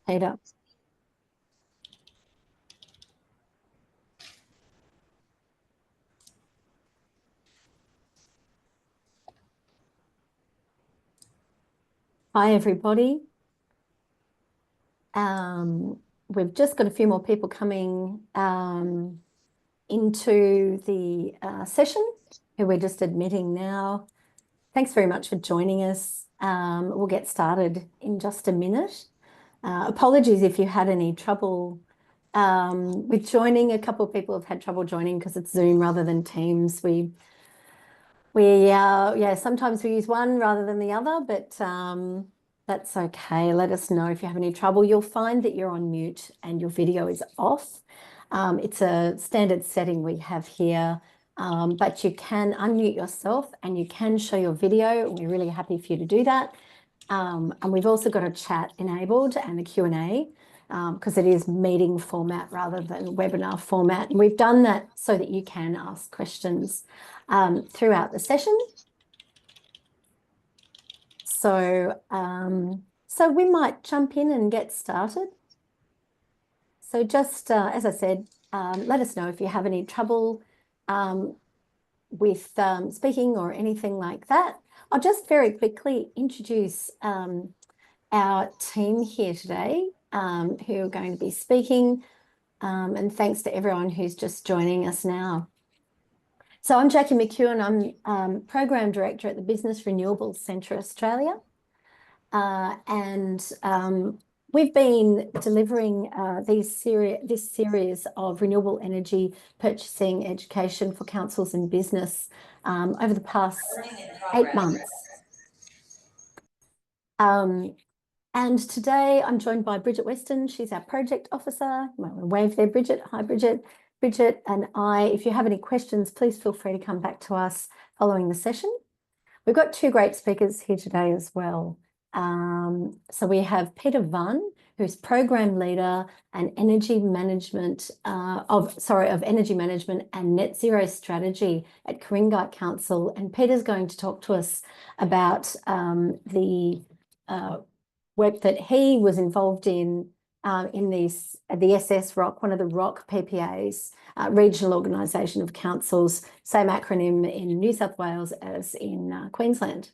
Peter. Hi, everybody. We've just got a few more people coming into the session who we're just admitting now. Thanks very much for joining us. We'll get started in just a minute. Apologies if you had any trouble with joining. A couple of people have had trouble joining because it's Zoom rather than Teams. Sometimes we use one rather than the other, but that's okay. Let us know if you have any trouble. You'll find that you're on mute and your video is off. It's a standard setting we have here, but you can unmute yourself and you can show your video. We're really happy for you to do that. And we've also got a chat enabled and a Q&A because it is meeting format rather than webinar format. And we've done that so that you can ask questions throughout the session. So we might jump in and get started. So just as I said, let us know if you have any trouble with speaking or anything like that. I'll just very quickly introduce our team here today who are going to be speaking, and thanks to everyone who's just joining us now. So I'm Jackie McEwen. I'm Program Director at the Business Renewable Centre Australia. And we've been delivering this series of renewable energy purchasing education for councils and business over the past 8 months. And today I'm joined by Bridget Weston. She's our project officer. You might want to wave there, Bridget. Hi, Bridget. Bridget and I, if you have any questions, please feel free to come back to us following the session. We've got 2 great speakers here today as well. So we have Peter Vun, who's Program Leader and Energy Management of Energy Management and Net Zero Strategy at Ku-ring-gai Council. And Peter's going to talk to us about the work that he was involved in the SS ROC, one of the ROC PPAs, Regional Organisation of Councils, same acronym in New South Wales as in Queensland.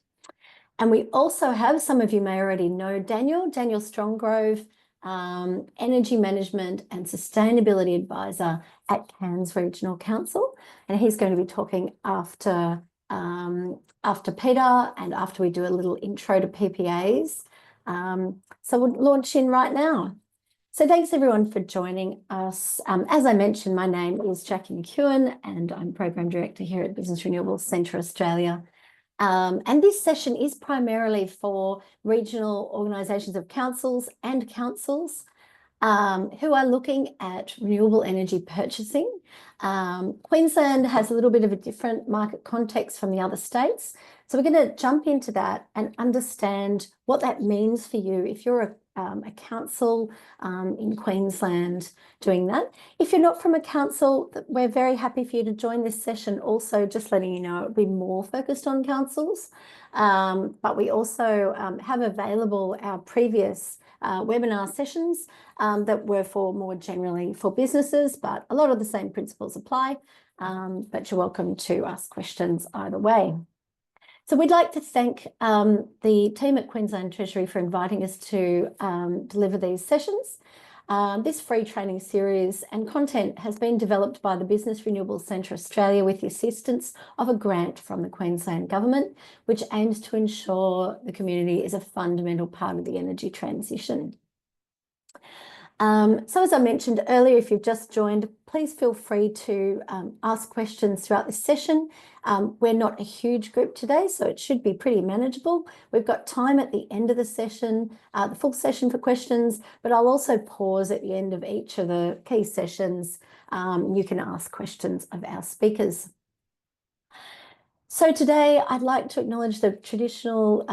And we also have, some of you may already know, Daniel Stronggrove, Energy Management and Sustainability Advisor at Cairns Regional Council. And he's going to be talking after Peter and after we do a little intro to PPAs. So we'll launch in right now. So thanks everyone for joining us. As I mentioned, my name is Jackie McEwen and I'm Program Director here at Business Renewable Centre Australia. And this session is primarily for regional organisations of councils and councils who are looking at renewable energy purchasing. Queensland has a little bit of a different market context from the other states. So we're going to jump into that and understand what that means for you if you're a council in Queensland doing that. If you're not from a council, we're very happy for you to join this session. Also, just letting you know, it'll be more focused on councils. But we also have available our previous webinar sessions that were for more generally for businesses, but a lot of the same principles apply. But you're welcome to ask questions either way. So we'd like to thank the team at Queensland Treasury for inviting us to deliver these sessions. This free training series and content has been developed by the Business Renewable Centre Australia with the assistance of a grant from the Queensland Government, which aims to ensure the community is a fundamental part of the energy transition. So as I mentioned earlier, if you've just joined, please feel free to ask questions throughout this session. We're not a huge group today, so it should be pretty manageable. We've got time at the end of the session, the full session for questions, but I'll also pause at the end of each of the key sessions. You can ask questions of our speakers. So today I'd like to acknowledge the traditional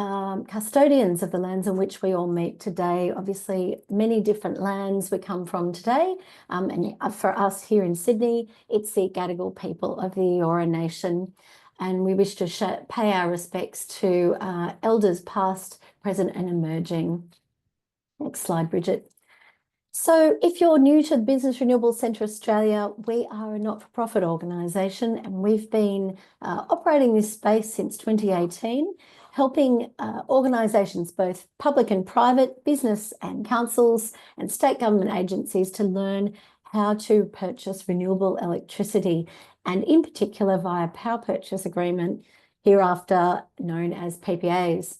custodians of the lands on which we all meet today. Obviously, many different lands we come from today. And for us here in Sydney, it's the Gadigal people of the Eora Nation. And we wish to pay our respects to elders past, present and emerging. Next slide, Bridget. So if you're new to Business Renewable Centre Australia, we are a not-for-profit organisation, and we've been operating this space since 2018, helping organisations, both public and private, business and councils and state government agencies, to learn how to purchase renewable electricity, and in particular via power purchase agreement, hereafter known as PPAs.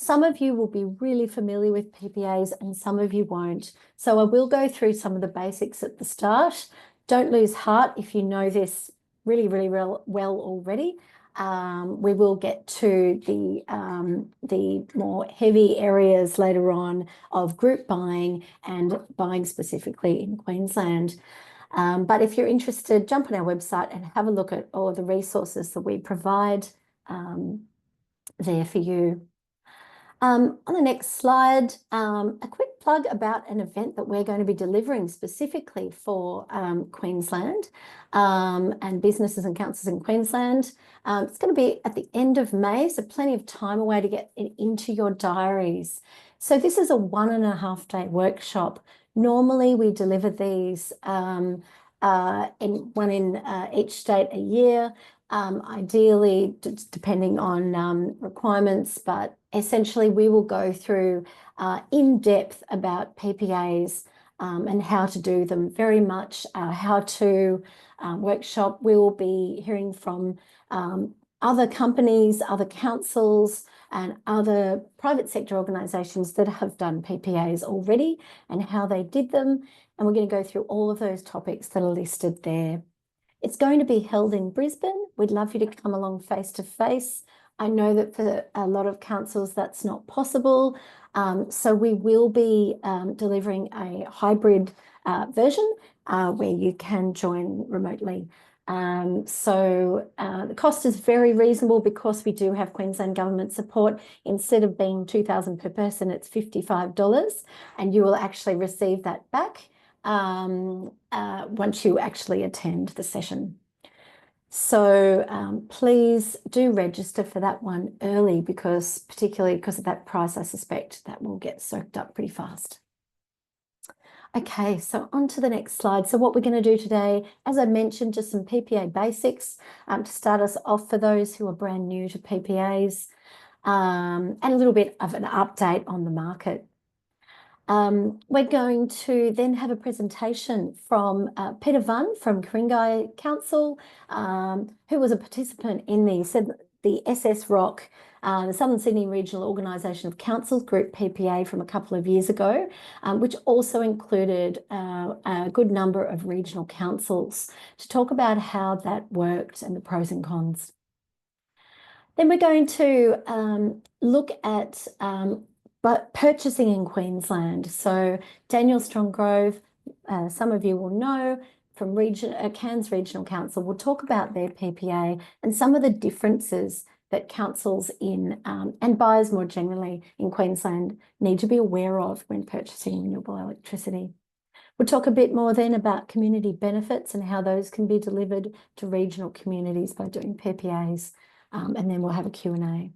Some of you will be really familiar with PPAs and some of you won't. So I will go through some of the basics at the start. Don't lose heart if you know this really well already. We will get to the more heavy areas later on of group buying and buying specifically in Queensland. But if you're interested, jump on our website and have a look at all of the resources that we provide there for you. On the next slide, a quick plug about an event that we're going to be delivering specifically for Queensland and businesses and councils in Queensland. It's going to be at the end of May, so plenty of time away to get it into your diaries. So this is a 1.5-day workshop. Normally we deliver these in each state a year. Ideally, depending on requirements, but essentially we will go through in depth about PPAs and how to do them, very much how to workshop. We will be hearing from other companies, other councils and other private sector organisations that have done PPAs already and how they did them. And we're going to go through all of those topics that are listed there. It's going to be held in Brisbane. We'd love you to come along face to face. I know that for a lot of councils that's not possible. So we will be delivering a hybrid version where you can join remotely. The cost is very reasonable because we do have Queensland Government support. Instead of being $2,000 per person, it's $55, and you will actually receive that back once you actually attend the session. So please do register for that one early, because particularly because of that price, I suspect that will get soaked up pretty fast. Okay, so on to the next slide. So what we're going to do today, as I mentioned, just some PPA basics to start us off for those who are brand new to PPAs, and a little bit of an update on the market. We're going to then have a presentation from Peter Vun from Ku-ring-gai Council, who was a participant in the SSROC, the Southern Sydney Regional Organisation of Councils Group PPA from a couple of years ago, which also included a good number of regional councils to talk about how that worked and the pros and cons. Then we're going to look at purchasing in Queensland. So Daniel Stronggrove, some of you will know from Cairns Regional Council, will talk about their PPA and some of the differences that councils and buyers more generally in Queensland need to be aware of when purchasing renewable electricity. We'll talk a bit more then about community benefits and how those can be delivered to regional communities by doing PPAs, and then we'll have a Q&A.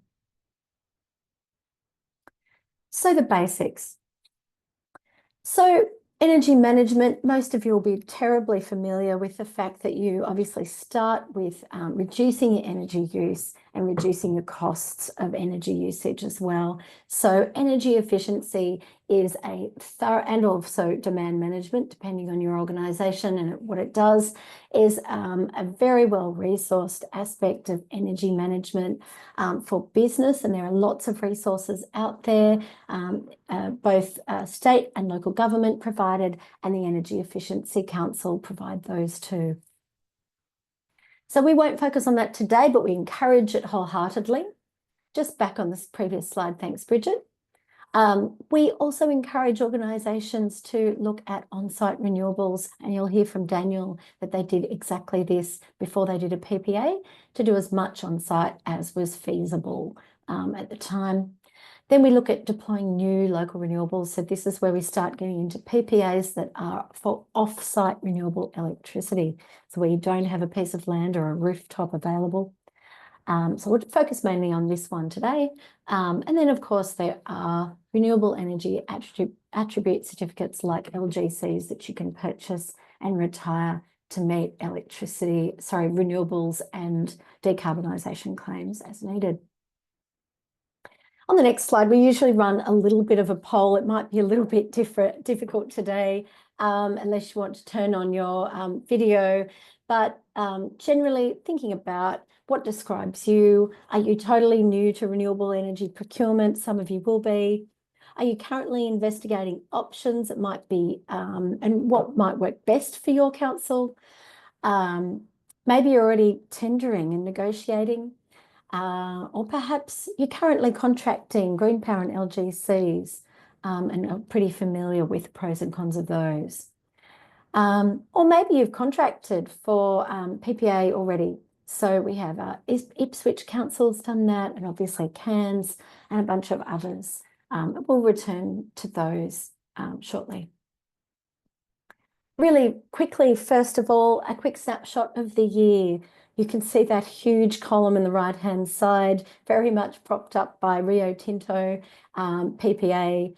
So the basics. So energy management, most of you will be terribly familiar with the fact that you obviously start with reducing your energy use and reducing the costs of energy usage as well. So energy efficiency is a thorough, and also demand management, depending on your organisation and what it does, is a very well-resourced aspect of energy management for business. And there are lots of resources out there, both state and local government provided, and the Energy Efficiency Council provide those too. So we won't focus on that today, but we encourage it wholeheartedly. Just back on this previous slide, thanks, Bridget. We also encourage organisations to look at on-site renewables, and you'll hear from Daniel that they did exactly this before they did a PPA, to do as much on-site as was feasible at the time. Then we look at deploying new local renewables. So this is where we start getting into PPAs that are for off-site renewable electricity. So where you don't have a piece of land or a rooftop available. So we'll focus mainly on this one today. And then, of course, there are renewable energy attribute certificates like LGCs that you can purchase and retire to meet renewables and decarbonisation claims as needed. On the next slide, we usually run a little bit of a poll. It might be a little bit difficult today, unless you want to turn on your video. But generally thinking about what describes you. Are you totally new to renewable energy procurement? Some of you will be. Are you currently investigating options that might be, and what might work best for your council? Maybe you're already tendering and negotiating. Or perhaps you're currently contracting green power and LGCs and are pretty familiar with the pros and cons of those. Or maybe you've contracted for PPA already. So we have Ipswich Council's done that, and obviously Cairns and a bunch of others. We'll return to those shortly. Really quickly, first of all, a quick snapshot of the year. You can see that huge column in the right-hand side, very much propped up by Rio Tinto PPA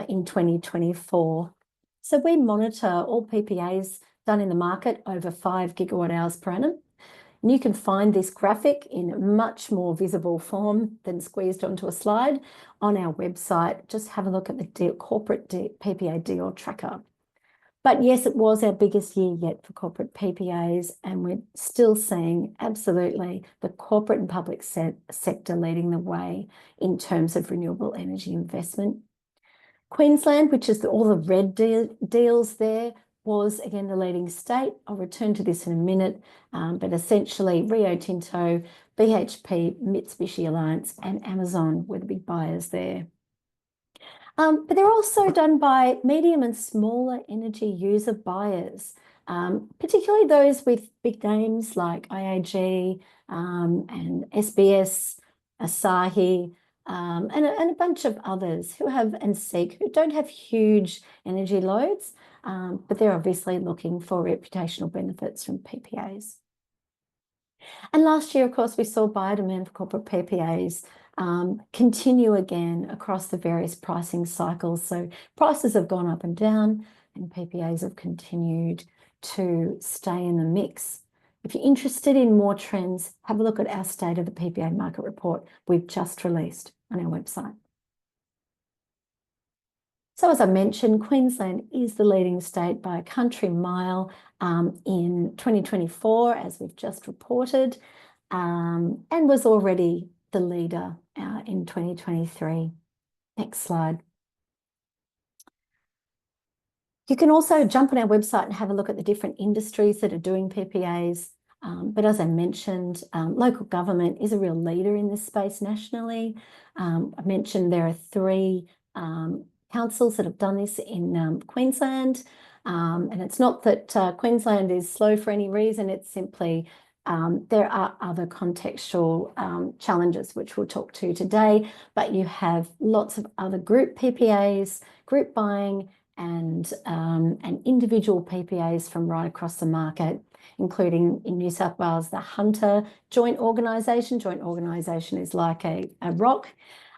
in 2024. So we monitor all PPAs done in the market over 5 gigawatt hours per annum. And you can find this graphic in much more visible form than squeezed onto a slide on our website. Just have a look at the corporate PPA deal tracker. But yes, it was our biggest year yet for corporate PPAs, and we're still seeing absolutely the corporate and public sector leading the way in terms of renewable energy investment. Queensland, which is all the red deals there, was again the leading state. I'll return to this in a minute, but essentially Rio Tinto, BHP, Mitsubishi Alliance and Amazon were the big buyers there. But they're also done by medium and smaller energy user buyers, particularly those with big names like IAG and SBS, Asahi, and a bunch of others who have, and SEEK, who don't have huge energy loads, but they're obviously looking for reputational benefits from PPAs. And last year, of course, we saw buyer demand for corporate PPAs continue again across the various pricing cycles. So prices have gone up and down, and PPAs have continued to stay in the mix. If you're interested in more trends, have a look at our State of the PPA Market Report we've just released on our website. So as I mentioned, Queensland is the leading state by a country mile in 2024, as we've just reported, and was already the leader in 2023. Next slide. You can also jump on our website and have a look at the different industries that are doing PPAs. But as I mentioned, local government is a real leader in this space nationally. I mentioned there are 3 councils that have done this in Queensland. And it's not that Queensland is slow for any reason, it's simply there are other contextual challenges which we'll talk to today, but you have lots of other group PPAs, group buying, and individual PPAs from right across the market, including in New South Wales, the Hunter Joint Organisation. Joint Organisation is like a ROC.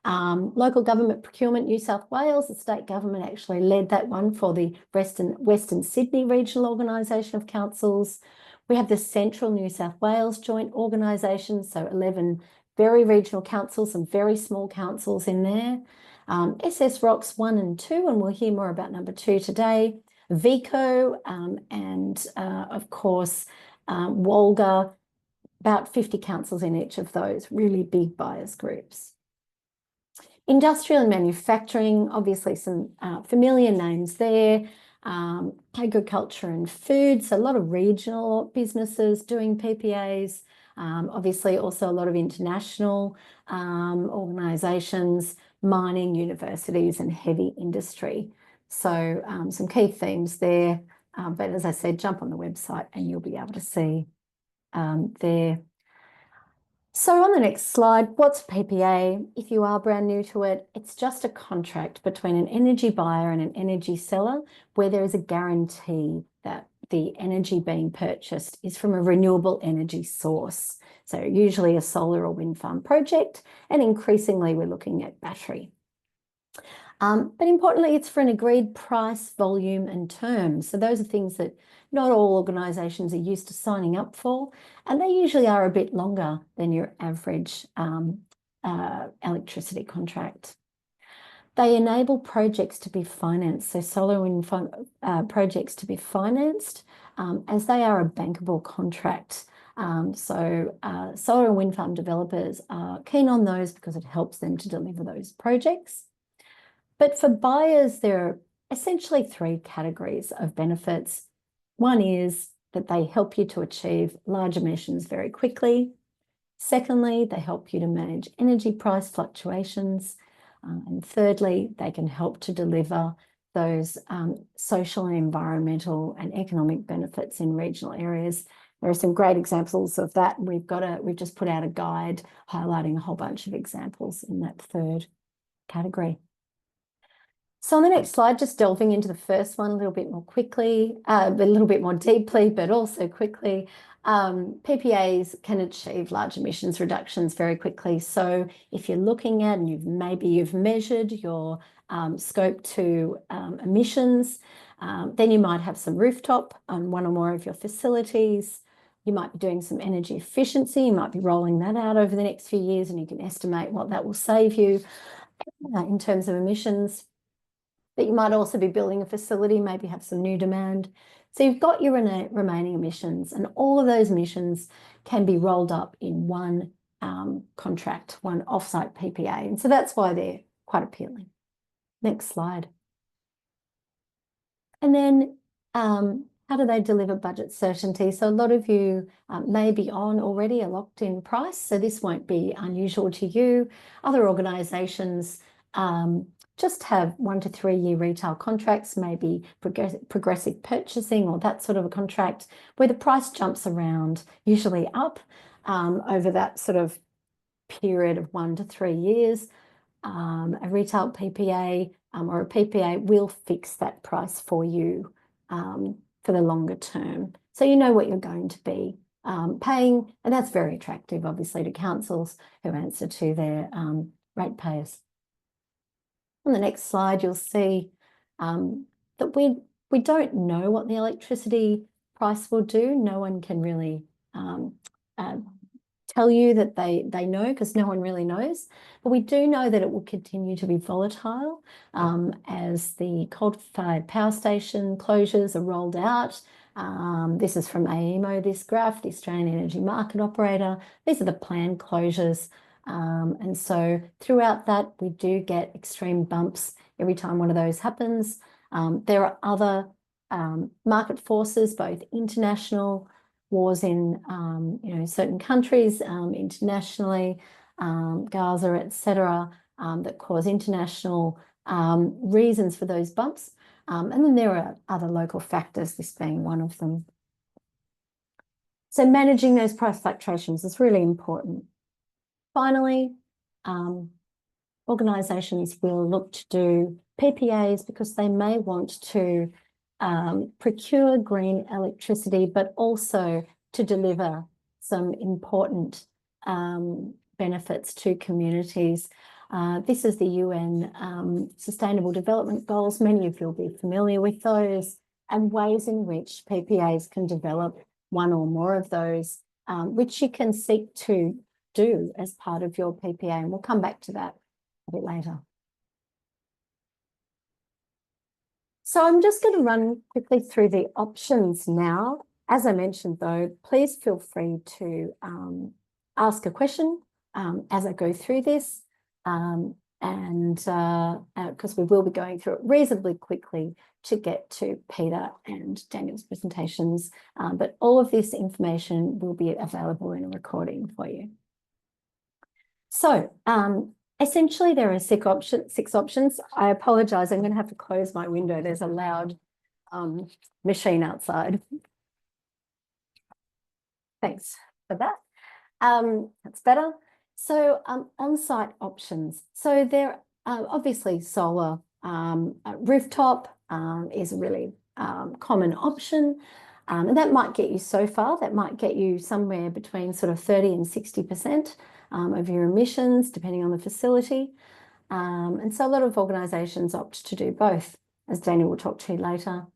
Local Government Procurement New South Wales, the state government actually led that one for the Western Sydney Regional Organisation of Councils. We have the Central New South Wales Joint Organisation, so 11 very regional councils and very small councils in there. SS ROCs 1 and 2, and we'll hear more about number 2 today. VECO and of course WOLGA, about 50 councils in each of those, really big buyers groups. Industrial and manufacturing, obviously some familiar names there. Agriculture and food, so a lot of regional businesses doing PPAs. Obviously also a lot of international organisations, mining, universities and heavy industry. So some key themes there. But as I said, jump on the website and you'll be able to see there. So on the next slide, what's PPA? If you are brand new to it, it's just a contract between an energy buyer and an energy seller where there is a guarantee that the energy being purchased is from a renewable energy source. So usually a solar or wind farm project, and increasingly we're looking at battery. But importantly, it's for an agreed price, volume, and term. So those are things that not all organisations are used to signing up for, and they usually are a bit longer than your average electricity contract. They enable projects to be financed, so solar wind projects to be financed as they are a bankable contract. Solar and wind farm developers are keen on those because it helps them to deliver those projects. But for buyers, there are essentially three categories of benefits. One is that they help you to achieve large emissions very quickly. Secondly, they help you to manage energy price fluctuations. And thirdly, they can help to deliver those social and environmental and economic benefits in regional areas. There are some great examples of that. We've just put out a guide highlighting a whole bunch of examples in that third category. So on the next slide, just delving into the first one a little bit more quickly, a little bit more deeply, but also quickly. PPAs can achieve large emissions reductions very quickly. So if you're looking at, and maybe you've measured your scope 2 emissions, then you might have some rooftop on one or more of your facilities. You might be doing some energy efficiency. You might be rolling that out over the next few years, and you can estimate what that will save you in terms of emissions. But you might also be building a facility, maybe have some new demand. So you've got your remaining emissions, and all of those emissions can be rolled up in one contract, one offsite PPA. And so that's why they're quite appealing. Next slide. And then how do they deliver budget certainty? So a lot of you may be on already a locked-in price, so this won't be unusual to you. Other organisations just have 1 to 3 year retail contracts, maybe progressive purchasing or that sort of a contract where the price jumps around, usually up over that sort of period of 1 to 3 years. A retail PPA or a PPA will fix that price for you for the longer term. So you know what you're going to be paying, and that's very attractive, obviously, to councils who answer to their ratepayers. On the next slide, you'll see that we don't know what the electricity price will do. No one can really tell you that they know, because no one really knows. But we do know that it will continue to be volatile as the coal-fired power station closures are rolled out. This is from AEMO, this graph, the Australian Energy Market Operator. These are the planned closures. And so throughout that, we do get extreme bumps every time one of those happens. There are other market forces, both international wars in certain countries, internationally, Gaza, etc., that cause international reasons for those bumps. And then there are other local factors, this being one of them. So managing those price fluctuations is really important. Finally, organisations will look to do PPAs because they may want to procure green electricity, but also to deliver some important benefits to communities. This is the UN Sustainable Development Goals. Many of you will be familiar with those, and ways in which PPAs can develop one or more of those, which you can seek to do as part of your PPA, and we'll come back to that a bit later. So I'm just going to run quickly through the options now. As I mentioned, though, please feel free to ask a question as I go through this, and because we will be going through it reasonably quickly to get to Peter and Daniel's presentations, but all of this information will be available in a recording for you. So essentially, there are six options. I apologise, I'm going to have to close my window. There's a loud machine outside. Thanks for that. That's better. So on-site options. So there obviously solar rooftop is a really common option. And that might get you so far, that might get you somewhere between sort of 30 and 60% of your emissions, depending on the facility. And so a lot of organisations opt to do both, as Daniel will talk to you later.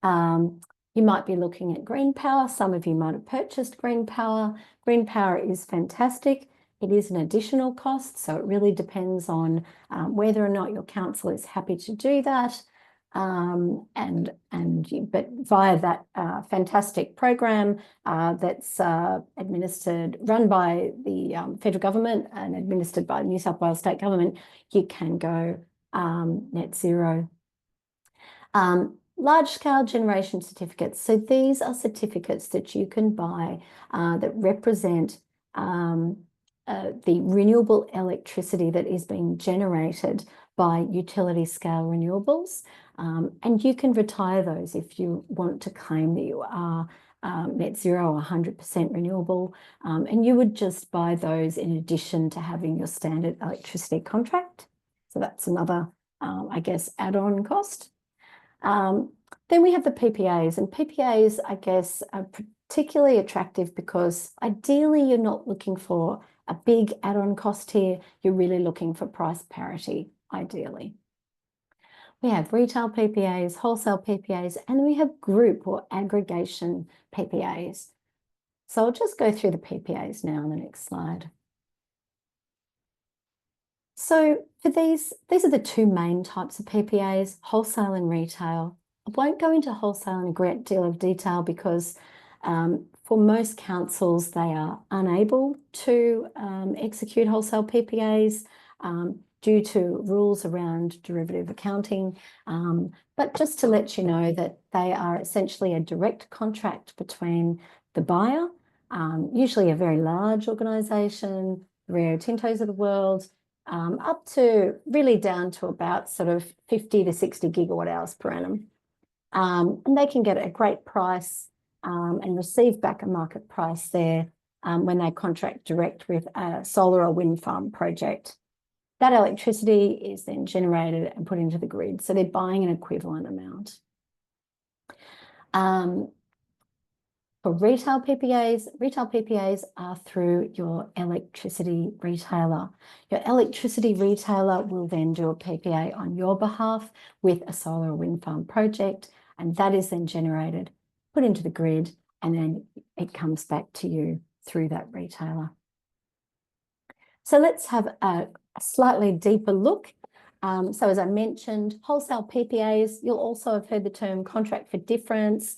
You might be looking at green power. Some of you might have purchased green power. Green power is fantastic. It is an additional cost, so it really depends on whether or not your council is happy to do that. But via that fantastic program that's run by the federal government and administered by the New South Wales state government, you can go net zero. Large-scale generation certificates. So these are certificates that you can buy that represent the renewable electricity that is being generated by utility scale renewables. And you can retire those if you want to claim that you are net zero or 100% renewable. And you would just buy those in addition to having your standard electricity contract. So that's another, I guess, add-on cost. Then we have the PPAs, and PPAs, I guess, are particularly attractive because ideally you're not looking for a big add-on cost here. You're really looking for price parity, ideally. We have retail PPAs, wholesale PPAs, and we have group or aggregation PPAs. So I'll just go through the PPAs now on the next slide. So for these are the two main types of PPAs, wholesale and retail. I won't go into wholesale in a great deal of detail because for most councils, they are unable to execute wholesale PPAs due to rules around derivative accounting. But just to let you know that they are essentially a direct contract between the buyer, usually a very large organisation, the Rio Tintos of the world, up to really down to about sort of 50 to 60 gigawatt hours per annum. And they can get a great price and receive back a market price there when they contract direct with a solar or wind farm project. That electricity is then generated and put into the grid. So they're buying an equivalent amount. For retail PPAs are through your electricity retailer. Your electricity retailer will then do a PPA on your behalf with a solar or wind farm project, and that is then generated, put into the grid, and then it comes back to you through that retailer. So let's have a slightly deeper look. So as I mentioned, wholesale PPAs, you'll also have heard the term contract for difference,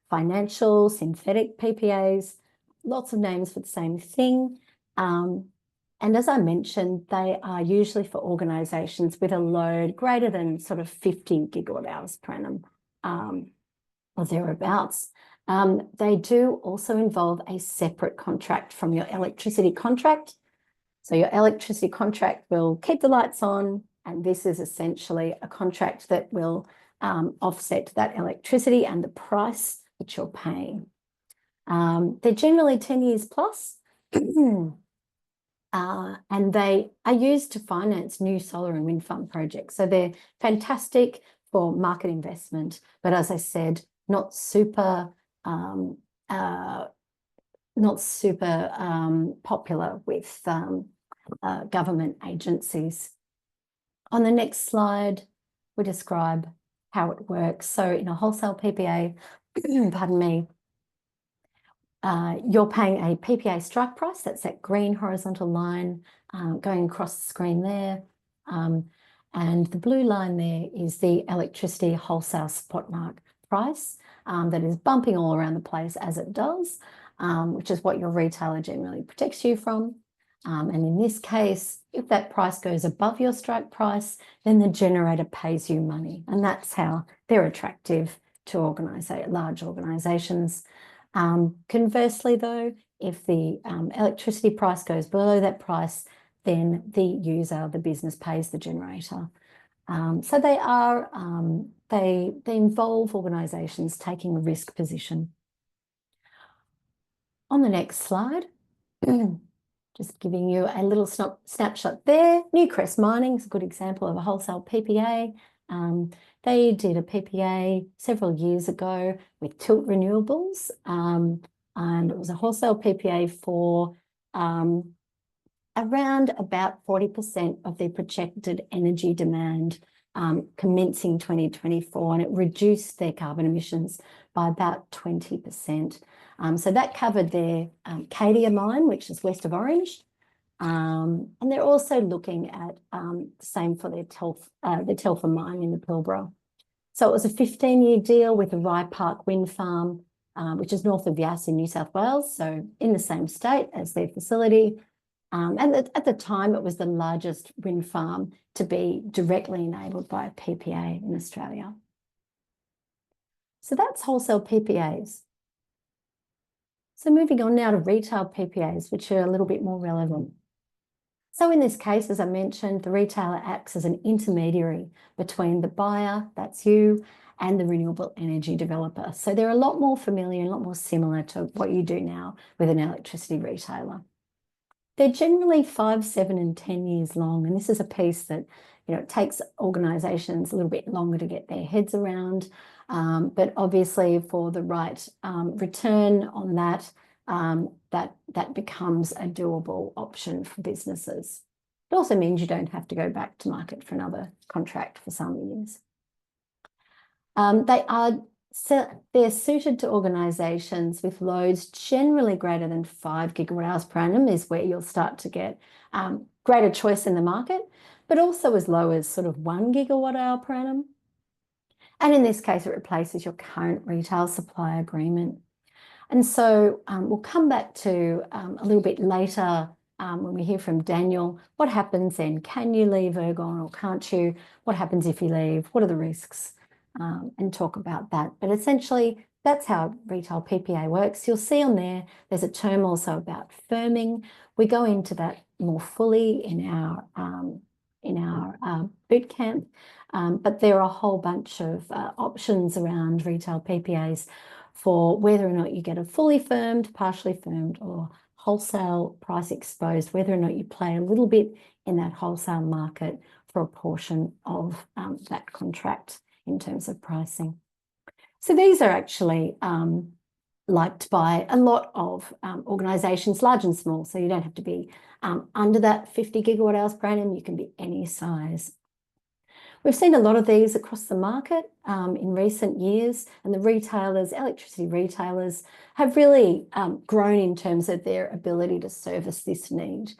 financial, synthetic PPAs, lots of names for the same thing. And as I mentioned, they are usually for organisations with a load greater than sort of 50 gigawatt hours per annum or thereabouts. They do also involve a separate contract from your electricity contract. So your electricity contract will keep the lights on, and this is essentially a contract that will offset that electricity and the price that you're paying. They're generally 10 years plus, and they are used to finance new solar and wind farm projects. So they're fantastic for market investment, but as I said, not super popular with government agencies. On the next slide, we describe how it works. So in a wholesale PPA, pardon me, you're paying a PPA strike price. That's that green horizontal line going across the screen there. And the blue line there is the electricity wholesale spot market price that is bumping all around the place as it does, which is what your retailer generally protects you from. And in this case, if that price goes above your strike price, then the generator pays you money. And that's how they're attractive to large organisations. Conversely, though, if the electricity price goes below that price, then the user, the business, pays the generator. So they involve organisations taking a risk position. On the next slide, just giving you a little snapshot there. Newcrest Mining is a good example of a wholesale PPA. They did a PPA several years ago with Tilt Renewables, and it was a wholesale PPA for around about 40% of their projected energy demand commencing 2024, and it reduced their carbon emissions by about 20%. So that covered their Cadia mine, which is west of Orange. And they're also looking at the same for their Telfer mine in the Pilbara. So it was a 15-year deal with the Rye Park Wind Farm, which is north of Yass in New South Wales, so in the same state as their facility. And at the time, it was the largest wind farm to be directly enabled by a PPA in Australia. So that's wholesale PPAs. So moving on now to retail PPAs, which are a little bit more relevant. So in this case, as I mentioned, the retailer acts as an intermediary between the buyer, that's you, and the renewable energy developer. So they're a lot more familiar and a lot more similar to what you do now with an electricity retailer. They're generally 5, 7, and 10 years long. And this is a piece that, it takes organisations a little bit longer to get their heads around. But obviously for the right return on that, that becomes a doable option for businesses. It also means you don't have to go back to market for another contract for some years. They're suited to organisations with loads generally greater than 5 gigawatt hours per annum is where you'll start to get greater choice in the market, but also as low as sort of 1 gigawatt hour per annum. And in this case, it replaces your current retail supply agreement. And so we'll come back to a little bit later when we hear from Daniel, what happens then? Can you leave Ergon or can't you? What happens if you leave? What are the risks? And talk about that. But essentially, that's how retail PPA works. You'll see on there's a term also about firming. We go into that more fully in our boot camp, but there are a whole bunch of options around retail PPAs for whether or not you get a fully firmed, partially firmed, or wholesale price exposed, whether or not you play a little bit in that wholesale market for a portion of that contract in terms of pricing. So these are actually liked by a lot of organisations, large and small, so you don't have to be under that 50 gigawatt hours per annum, you can be any size. We've seen a lot of these across the market in recent years, and the retailers, electricity retailers, have really grown in terms of their ability to service this need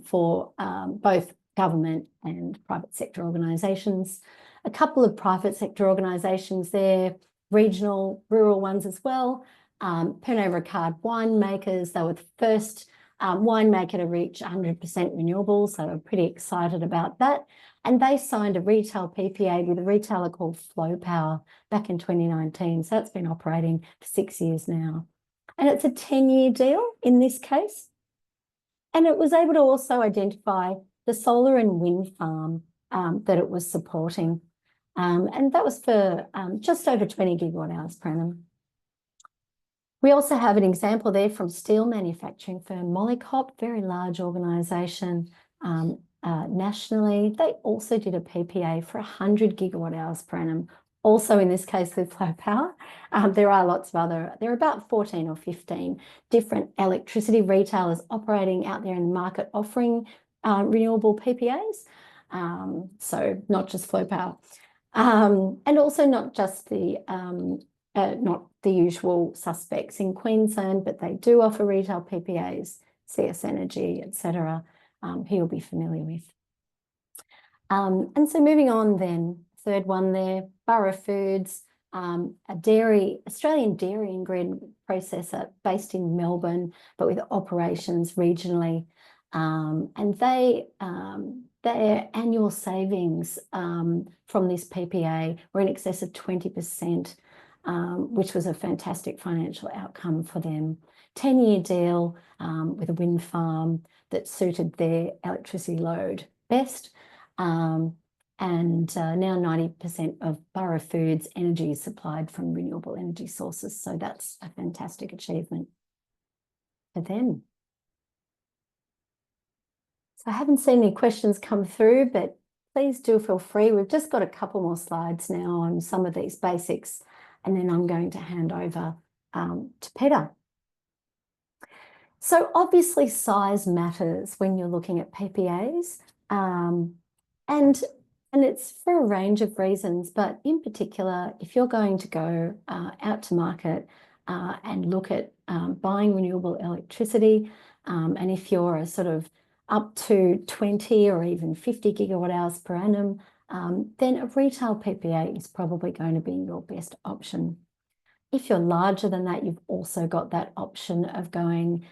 for both government and private sector organisations. A couple of private sector organisations there, regional, rural ones as well. Pernod Ricard winemakers, they were the first winemaker to reach 100% renewables, so we're pretty excited about that. And they signed a retail PPA with a retailer called Flow Power back in 2019. So that's been operating for 6 years now. And it's a 10-year deal in this case. And it was able to also identify the solar and wind farm that it was supporting. And that was for just over 20 gigawatt hours per annum. We also have an example there from steel manufacturing firm Molycop, very large organisation nationally. They also did a PPA for 100 gigawatt hours per annum, also in this case with Flow Power. There are lots of other, there are about 14 or 15 different electricity retailers operating out there in the market offering renewable PPAs. So not just Flow Power. And also not just not the usual suspects in Queensland, but they do offer retail PPAs, CS Energy, etc., who you'll be familiar with. And so moving on then, third one there, Burra Foods, a Australian dairy ingredient processor based in Melbourne, but with operations regionally. And their annual savings from this PPA were in excess of 20%, which was a fantastic financial outcome for them. 10-year deal with a wind farm that suited their electricity load best. And now 90% of Burra Foods energy is supplied from renewable energy sources. So that's a fantastic achievement for them. So I haven't seen any questions come through, but please do feel free. We've just got a couple more slides now on some of these basics, and then I'm going to hand over to Peter. So obviously size matters when you're looking at PPAs, and it's for a range of reasons, but in particular, if you're going to go out to market and look at buying renewable electricity, and if you're a sort of up to 20 or even 50 gigawatt hours per annum, then a retail PPA is probably going to be your best option. If you're larger than that, you've also got that option of going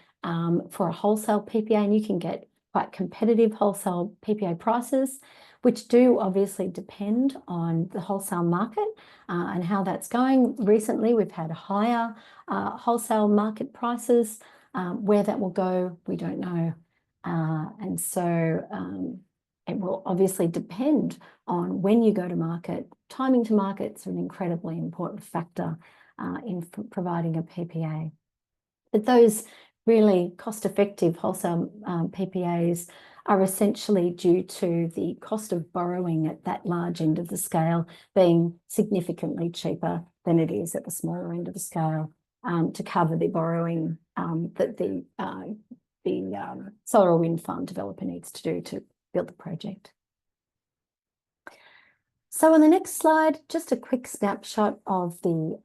for a wholesale PPA, and you can get quite competitive wholesale PPA prices, which do obviously depend on the wholesale market and how that's going. Recently, we've had higher wholesale market prices. Where that will go, we don't know. And so it will obviously depend on when you go to market. Timing to market is an incredibly important factor in providing a PPA. But those really cost-effective wholesale PPAs are essentially due to the cost of borrowing at that large end of the scale being significantly cheaper than it is at the smaller end of the scale to cover the borrowing that the solar or wind farm developer needs to do to build the project. So on the next slide, just a quick snapshot of the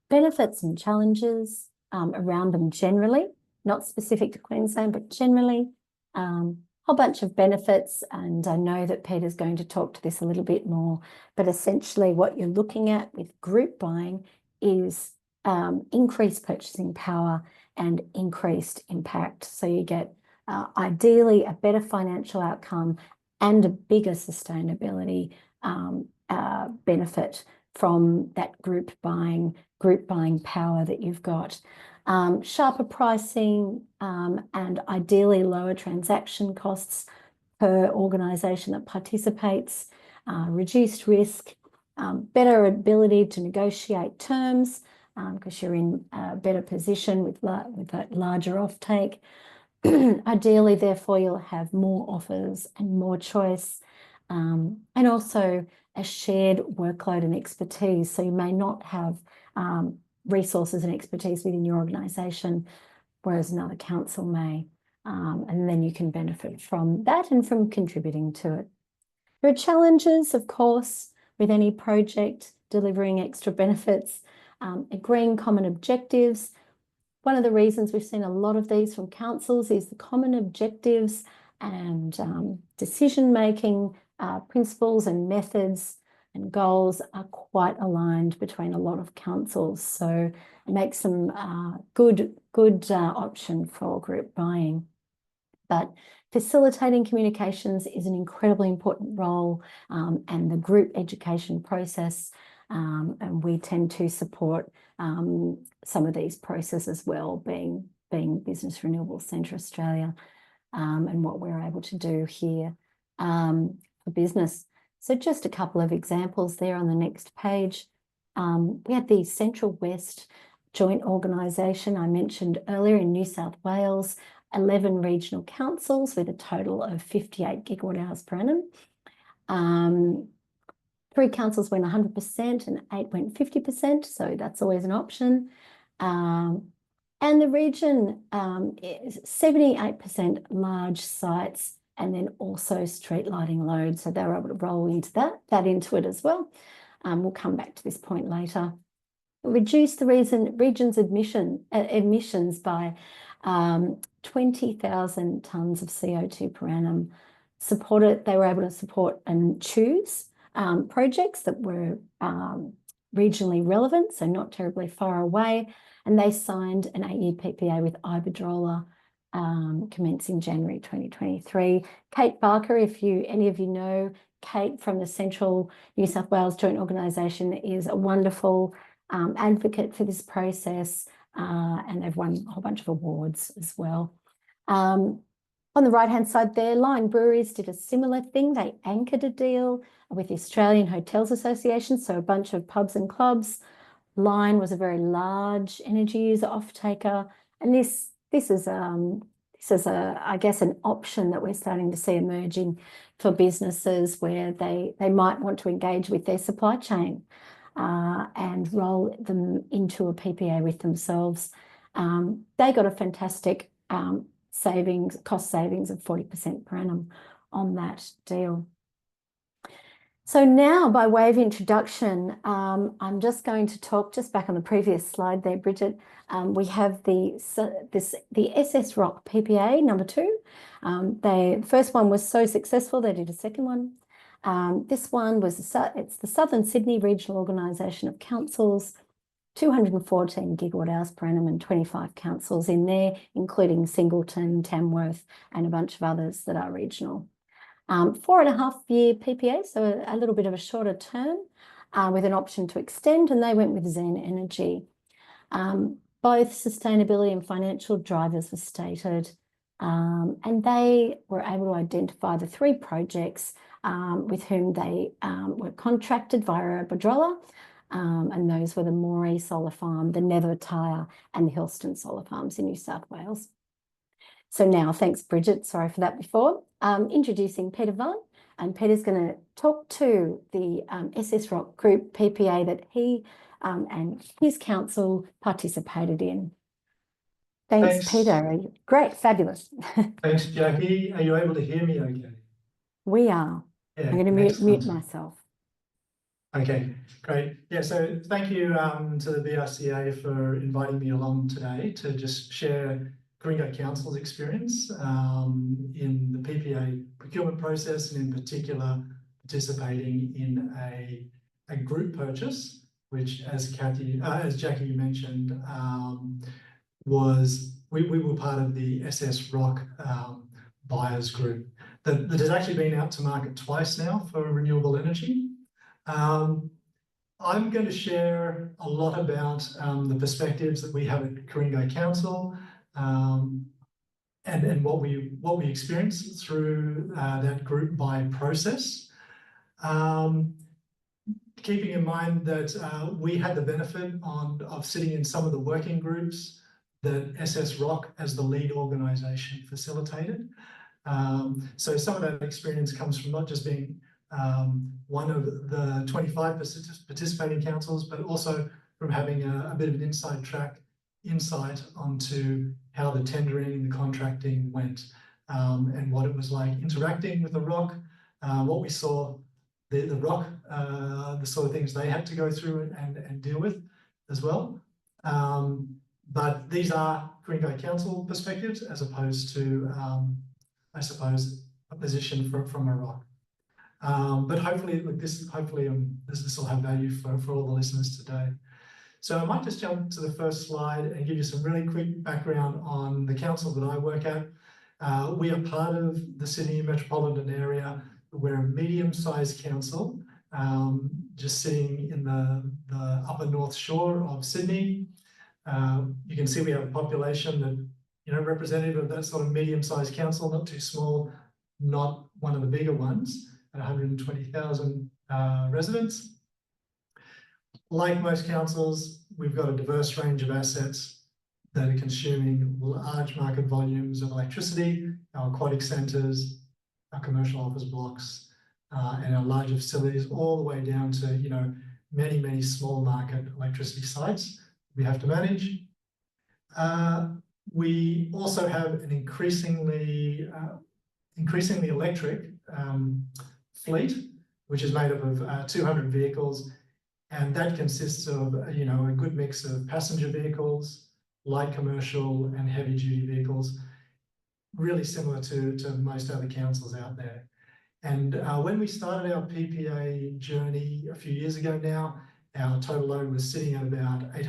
benefits and challenges around them generally, not specific to Queensland, but generally. Whole bunch of benefits, and I know that Peter's going to talk to this a little bit more, but essentially what you're looking at with group buying is increased purchasing power and increased impact. So you get ideally a better financial outcome and a bigger sustainability benefit from that group buying power that you've got. Sharper pricing and ideally lower transaction costs per organisation that participates, reduced risk, better ability to negotiate terms because you're in a better position with that larger offtake. Ideally, therefore, you'll have more offers and more choice, and also a shared workload and expertise. So you may not have resources and expertise within your organisation, whereas another council may, and then you can benefit from that and from contributing to it. There are challenges, of course, with any project delivering extra benefits, agreeing common objectives. One of the reasons we've seen a lot of these from councils is the common objectives and decision-making principles and methods and goals are quite aligned between a lot of councils. So it makes them good option for group buying. But facilitating communications is an incredibly important role, and the group education process, and we tend to support some of these processes as well, being Business Renewable Centre Australia, and what we're able to do here for business. So just a couple of examples there on the next page. We had the Central West Joint Organisation I mentioned earlier in New South Wales, 11 regional councils with a total of 58 gigawatt hours per annum. 3 councils went 100% and 8 went 50%, so that's always an option. And the region is 78% large sites and then also street lighting loads, so they were able to roll into that into it as well. We'll come back to this point later. Reduce the region's emissions by 20,000 tonnes of CO2 per annum. They were able to support and choose projects that were regionally relevant, so not terribly far away, and they signed an 8-year PPA with Iberdrola commencing January 2023. Kate Barker, if any of you know Kate from the Central New South Wales Joint Organisation, is a wonderful advocate for this process, and they've won a whole bunch of awards as well. On the right-hand side there, Lion Breweries did a similar thing. They anchored a deal with the Australian Hotels Association, so a bunch of pubs and clubs. Lion was a very large energy user off-taker, and this this is I guess, an option that we're starting to see emerging for businesses where they might want to engage with their supply chain and roll them into a PPA with themselves. They got a fantastic cost savings of 40% per annum on that deal. So now, by way of introduction, I'm just going to talk just back on the previous slide there, Bridget. We have the SS Rock PPA number 2. The first one was so successful, they did a second one. This one was it's the Southern Sydney Regional Organisation of Councils, 214 gigawatt hours per annum and 25 councils in there, including Singleton, Tamworth, and a bunch of others that are regional. 4.5-year PPA, so a little bit of a shorter term with an option to extend, and they went with Zen Energy. Both sustainability and financial drivers were stated, and they were able to identify the 3 projects with whom they were contracted via Badrola, and those were the Moree Solar Farm, the Nethertire, and the Hillston Solar Farms in New South Wales. So now, thanks, Bridget, sorry for that before, introducing Peter Vun, and Peter's going to talk to the SS Rock Group PPA that he and his council participated in. Thanks, Peter. Great, fabulous. Thanks, Jackie. Are you able to hear me okay? We are. Yeah, I'm going to mute myself. Okay, great. Yeah, so thank you to the BRC-A for inviting me along today to just share Ku-ring-gai Council's experience in the PPA procurement process, and in particular participating in a group purchase, which, as Jackie mentioned, we were part of the SS Rock buyers group that has actually been out to market twice now for renewable energy. I'm going to share a lot about the perspectives that we have at Ku-ring-gai Council and what we experienced through that group buy process. Keeping in mind that we had the benefit of sitting in some of the working groups that SS Rock as the lead organisation facilitated. So some of that experience comes from not just being one of the 25 participating councils, but also from having a bit of an insight onto how the tendering and the contracting went, and what it was like interacting with the ROC, what we saw the ROC, the sort of things they had to go through and deal with as well. But these are Ku-ring-gai Council perspectives as opposed to, I suppose, a position from a ROC. But hopefully, this will have value for all the listeners today. So I might just jump to the first slide and give you some really quick background on the council that I work at. We are part of the Sydney metropolitan area. We're a medium-sized council, just sitting in the upper North Shore of Sydney. You can see we have a population that, representative of that sort of medium-sized council, not too small, not one of the bigger ones, at 120,000 residents. Like most councils, we've got a diverse range of assets that are consuming large market volumes of electricity, our aquatic centres, our commercial office blocks, and our larger facilities, all the way down to, many, many small market electricity sites we have to manage. We also have an increasingly electric fleet, which is made up of 200 vehicles, and that consists of a good mix of passenger vehicles, light commercial, and heavy duty vehicles, really similar to most other councils out there. And when we started our PPA journey a few years ago now, our total load was sitting at about 8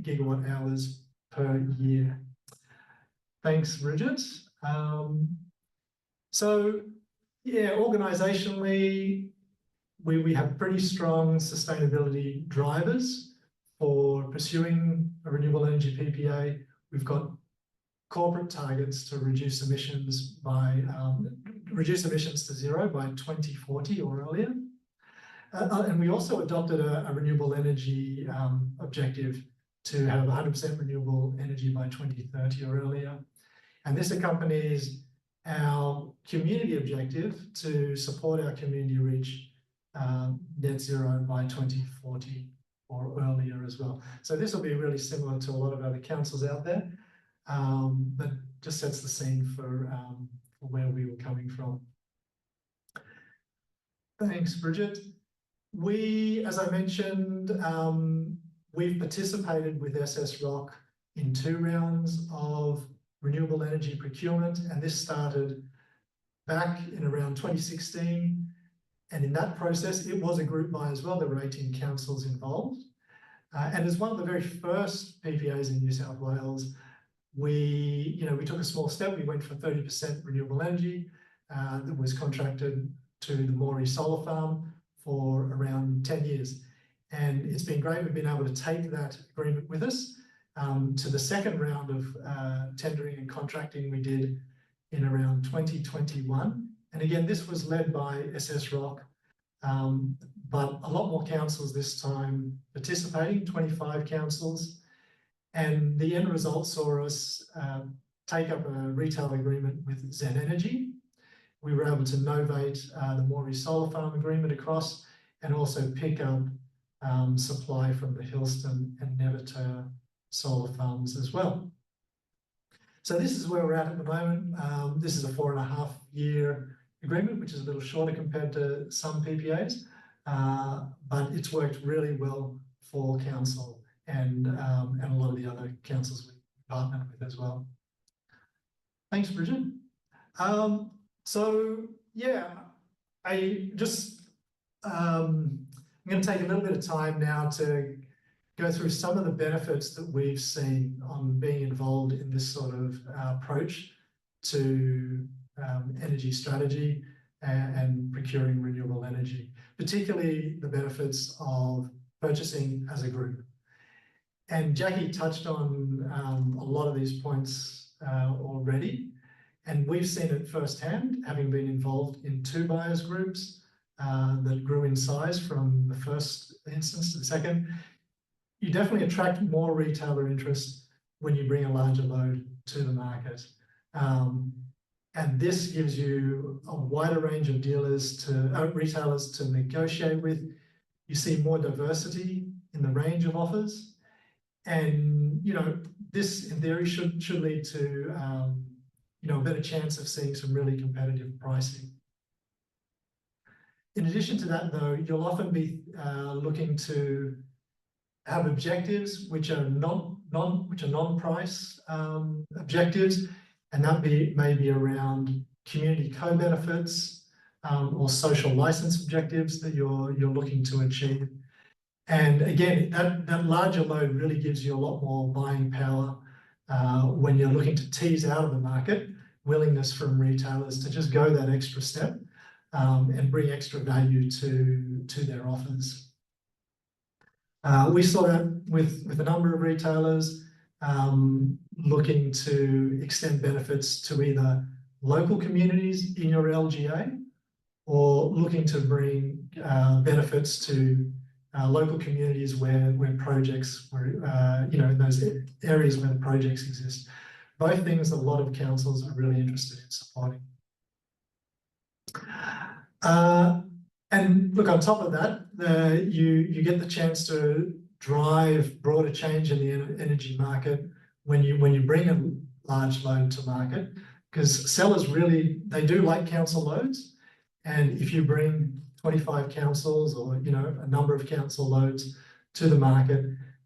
gigawatt hours per year. Thanks, Bridget. So yeah, organisationally, we have pretty strong sustainability drivers for pursuing a renewable energy PPA. We've got corporate targets to reduce emissions to zero by 2040 or earlier. And we also adopted a renewable energy objective to have 100% renewable energy by 2030 or earlier. And this accompanies our community objective to support our community reach net zero by 2040 or earlier as well. So this will be really similar to a lot of other councils out there, but just sets the scene for where we were coming from. Thanks, Bridget. We, as I mentioned, we've participated with SS Rock in 2 rounds of renewable energy procurement, and this started back in around 2016. And in that process, it was a group buy as well. There were 18 councils involved. And as one of the very first PPAs in New South Wales, we took a small step. We went for 30% renewable energy that was contracted to the Moree Solar Farm for around 10 years. And it's been great. We've been able to take that agreement with us to the second round of tendering and contracting we did in around 2021. And again, this was led by SS Rock, but a lot more councils this time participating, 25 councils. And the end result saw us take up a retail agreement with Zen Energy. We were able to novate the Moree Solar Farm agreement across and also pick up supply from the Hillston and Neverter solar farms as well. So this is where we're at the moment. This is a 4.5-year agreement, which is a little shorter compared to some PPAs, but it's worked really well for council and a lot of the other councils we partnered with as well. Thanks, Bridget. So yeah, I'm going to take a little bit of time now to go through some of the benefits that we've seen on being involved in this sort of approach to energy strategy and procuring renewable energy, particularly the benefits of purchasing as a group. And Jackie touched on a lot of these points already, and we've seen it firsthand, having been involved in 2 buyers groups that grew in size from the first instance to the second. You definitely attract more retailer interest when you bring a larger load to the market. And this gives you a wider range of retailers to negotiate with. You see more diversity in the range of offers. And, this in theory should lead to, a better chance of seeing some really competitive pricing. In addition to that, though, you'll often be looking to have objectives which are non-price objectives, and that may be around community co-benefits or social license objectives that you're looking to achieve. And again, that larger load really gives you a lot more buying power when you're looking to tease out of the market willingness from retailers to just go that extra step and bring extra value to their offers. We saw that with a number of retailers looking to extend benefits to either local communities in your LGA or looking to bring benefits to local communities where projects in those areas where the projects exist. Both things that a lot of councils are really interested in supporting. And look, on top of that, you get the chance to drive broader change in the energy market when you bring a large load to market, because sellers they do like council loads. And if you bring 25 councils or a number of council loads to the market,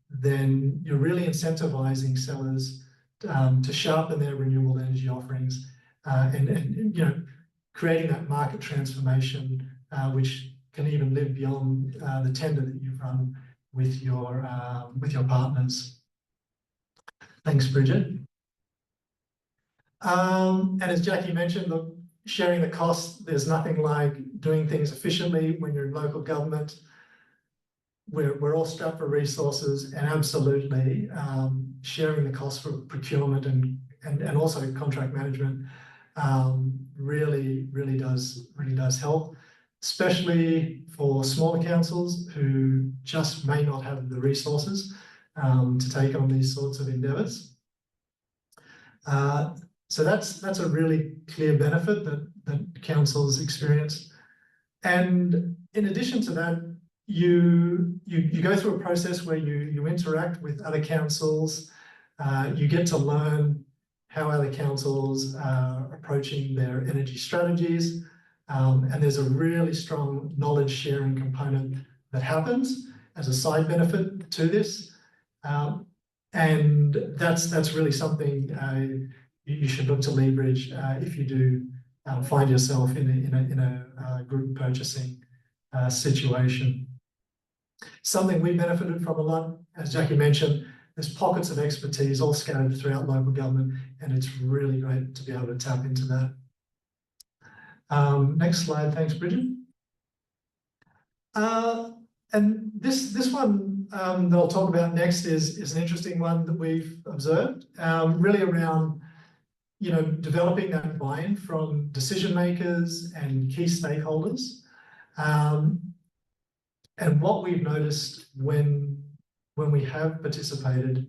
then you're really incentivizing sellers to sharpen their renewable energy offerings and creating that market transformation, which can even live beyond the tender that you've run with your partners. Thanks, Bridget. And as Jackie mentioned, look, sharing the cost, there's nothing like doing things efficiently when you're in local government. We're all strapped for resources, and absolutely sharing the cost for procurement and also contract management really does help, especially for smaller councils who just may not have the resources to take on these sorts of endeavours. So that's a really clear benefit that councils experience. And in addition to that, you go through a process where you interact with other councils, you get to learn how other councils are approaching their energy strategies, and there's a really strong knowledge sharing component that happens as a side benefit to this, and that's really something you should look to leverage if you do find yourself in a group purchasing situation. Something we benefited from a lot, as Jackie mentioned, there's pockets of expertise all scattered throughout local government, and it's really great to be able to tap into that. Next slide, thanks, Bridget. And this one that I'll talk about next is an interesting one that we've observed, really around developing that buy-in from decision makers and key stakeholders. And what we've noticed when we have participated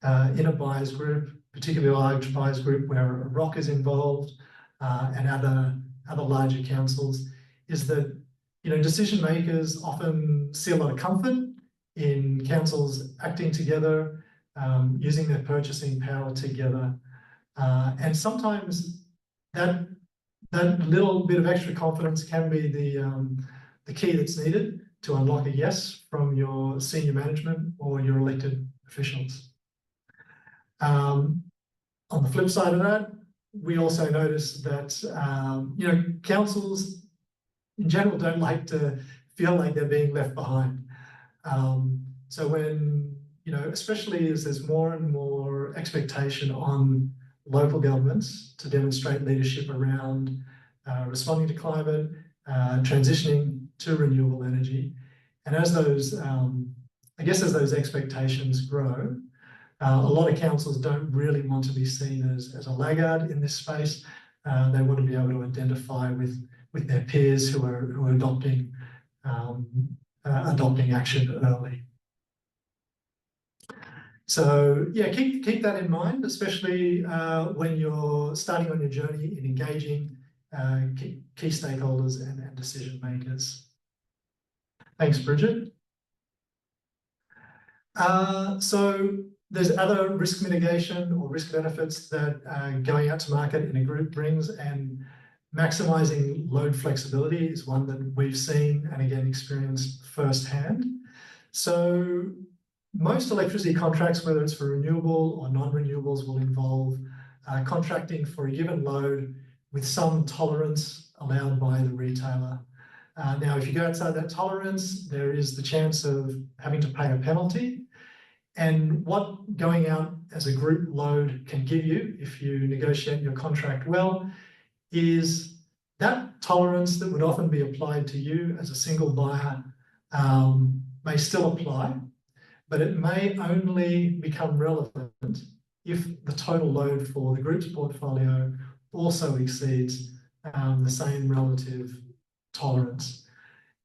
in a buyers group, particularly a large buyers group where a ROC is involved and other larger councils, is that decision makers often see a lot of comfort in councils acting together, using their purchasing power together, and sometimes that little bit of extra confidence can be the key that's needed to unlock a yes from your senior management or your elected officials. On the flip side of that, we also notice that councils in general don't like to feel like they're being left behind. So when especially as there's more and more expectation on local governments to demonstrate leadership around responding to climate, transitioning to renewable energy, and as those as those expectations grow, a lot of councils don't really want to be seen as a laggard in this space. They want to be able to identify with their peers who are adopting action early. So yeah, keep that in mind, especially when you're starting on your journey in engaging key stakeholders and decision makers. Thanks, Bridget. So there's other risk mitigation or risk benefits that going out to market in a group brings, and maximising load flexibility is one that we've seen and again experienced firsthand. So most electricity contracts, whether it's for renewable or non-renewables, will involve contracting for a given load with some tolerance allowed by the retailer. Now, if you go outside that tolerance, there is the chance of having to pay a penalty. And what going out as a group load can give you, if you negotiate your contract well, is that tolerance that would often be applied to you as a single buyer may still apply, but it may only become relevant if the total load for the group's portfolio also exceeds the same relative tolerance.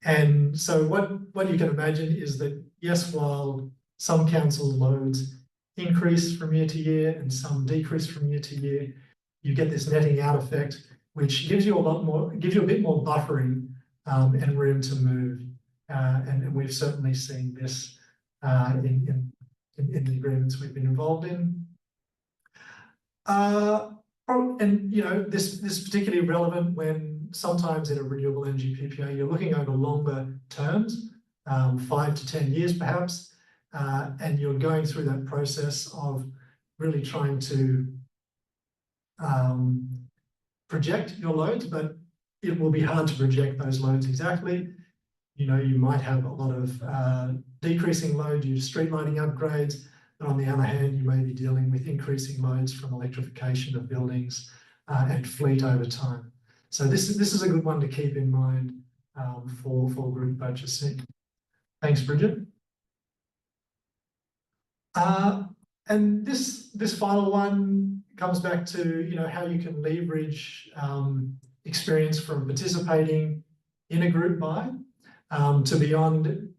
And so what you can imagine is that, yes, while some council loads increase from year to year and some decrease from year to year, you get this netting out effect, which gives you a bit more buffering and room to move. And we've certainly seen this in the agreements we've been involved in. And this is particularly relevant when sometimes in a renewable energy PPA, you're looking over longer terms, 5 to 10 years perhaps, and you're going through that process of really trying to project your loads, but it will be hard to project those loads exactly. You might have a lot of decreasing load due to street lighting upgrades, but on the other hand, you may be dealing with increasing loads from electrification of buildings and fleet over time. So this is a good one to keep in mind for group purchasing. Thanks, Bridget. And this final one comes back to how you can leverage experience from participating in a group buy to beyond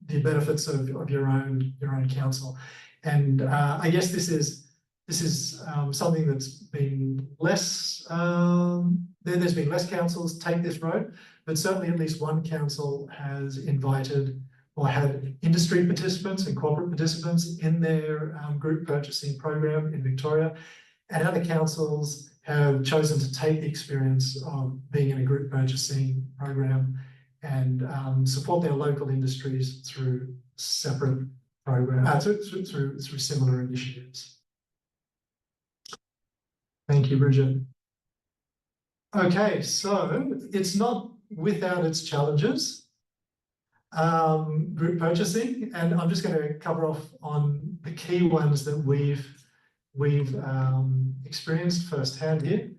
the benefits of your own council. And I guess this is something that's been less. There's been less councils take this road, but certainly at least one council has invited or had industry participants and corporate participants in their group purchasing program in Victoria, and other councils have chosen to take the experience of being in a group purchasing program and support their local industries through separate programs, through similar initiatives. Thank you, Bridget. Okay, so it's not without its challenges, group purchasing, and I'm just going to cover off on the key ones that we've experienced firsthand here.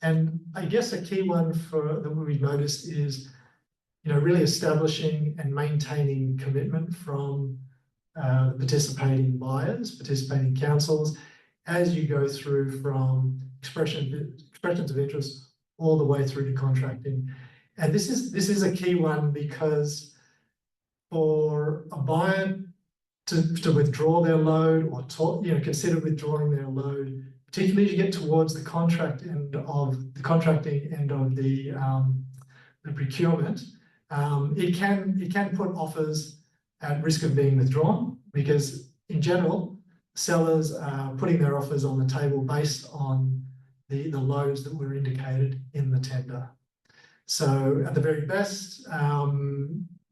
And I guess a key one that we've noticed is, really establishing and maintaining commitment from participating buyers, participating councils, as you go through from expressions of interest all the way through to contracting. And this is a key one, because for a buyer to withdraw their load or consider withdrawing their load, particularly as you get towards the contracting end of the procurement, it can put offers at risk of being withdrawn, because in general, sellers are putting their offers on the table based on the loads that were indicated in the tender. So at the very best,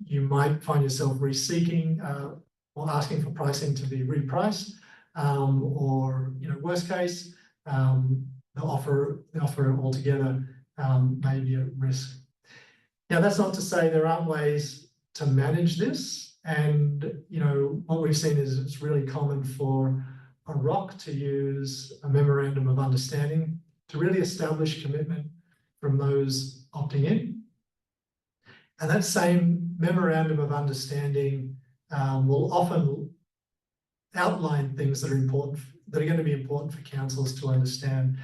you might find yourself reseeking or asking for pricing to be repriced, or worst case, the offer altogether may be at risk. Now, that's not to say there aren't ways to manage this, and what we've seen is it's really common for a ROC to use a memorandum of understanding to really establish commitment from those opting in. And that same memorandum of understanding will often outline things that are going to be important for councils to understand.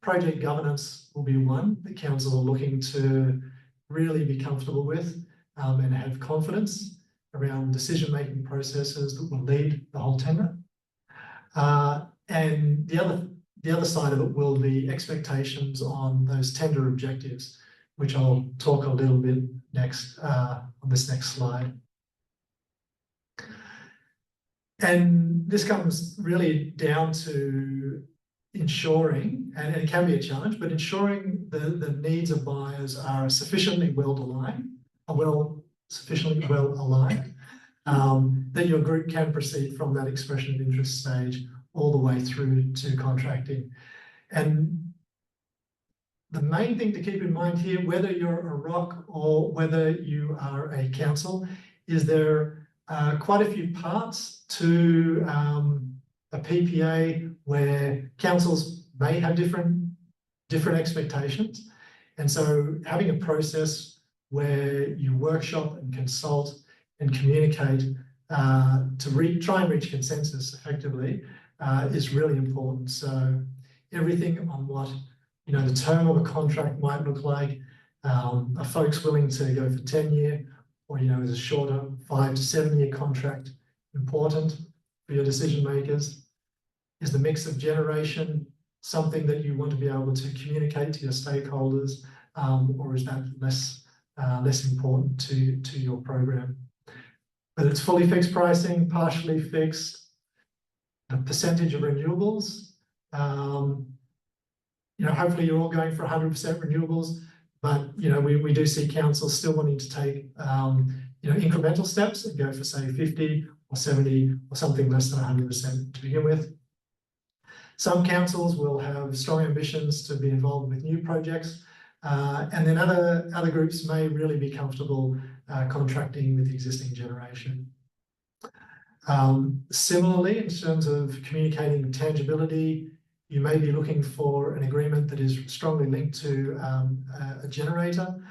Project governance will be one that councils are looking to really be comfortable with and have confidence around decision-making processes that will lead the whole tender. And the other side of it will be expectations on those tender objectives, which I'll talk a little bit next on this next slide. And this comes really down to ensuring, and it can be a challenge, but ensuring the needs of buyers are sufficiently well aligned, that your group can proceed from that expression of interest stage all the way through to contracting. And the main thing to keep in mind here, whether you're a ROC or whether you are a council, is there are quite a few parts to a PPA where councils may have different expectations. And so having a process where you workshop and consult and communicate to try and reach consensus effectively is really important. So everything on what the term of a contract might look like, are folks willing to go for 10-year, or is a shorter 5 to 7 year contract important for your decision makers? Is the mix of generation something that you want to be able to communicate to your stakeholders, or is that less important to your program? Whether it's fully fixed pricing, partially fixed, the percentage of renewables. Hopefully you're all going for 100% renewables, but we do see councils still wanting to take incremental steps and go for, say, 50 or 70 or something less than 100% to begin with. Some councils will have strong ambitions to be involved with new projects, and then other groups may really be comfortable contracting with existing generation. Similarly, in terms of communicating tangibility, you may be looking for an agreement that is strongly linked to a generator,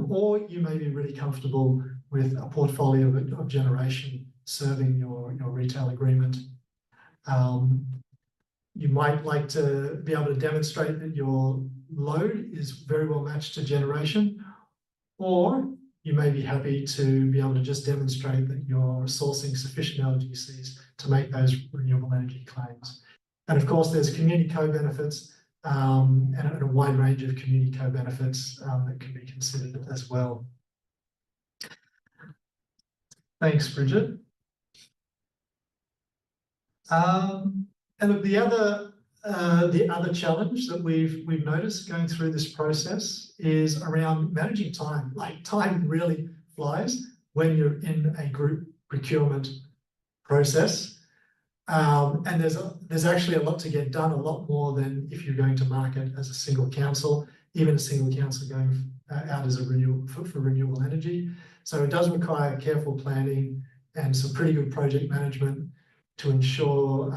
or you may be really comfortable with a portfolio of generation serving your retail agreement. You might like to be able to demonstrate that your load is very well matched to generation, or you may be happy to be able to just demonstrate that you're sourcing sufficient LGCs to make those renewable energy claims. And of course, there's community co-benefits and a wide range of community co-benefits that can be considered as well. Thanks, Bridget. And the other challenge that we've noticed going through this process is around managing time. Like, time really flies when you're in a group procurement process. And there's actually a lot to get done, a lot more than if you're going to market as a single council, even a single council going out as a for renewable energy. So it does require careful planning and some pretty good project management to ensure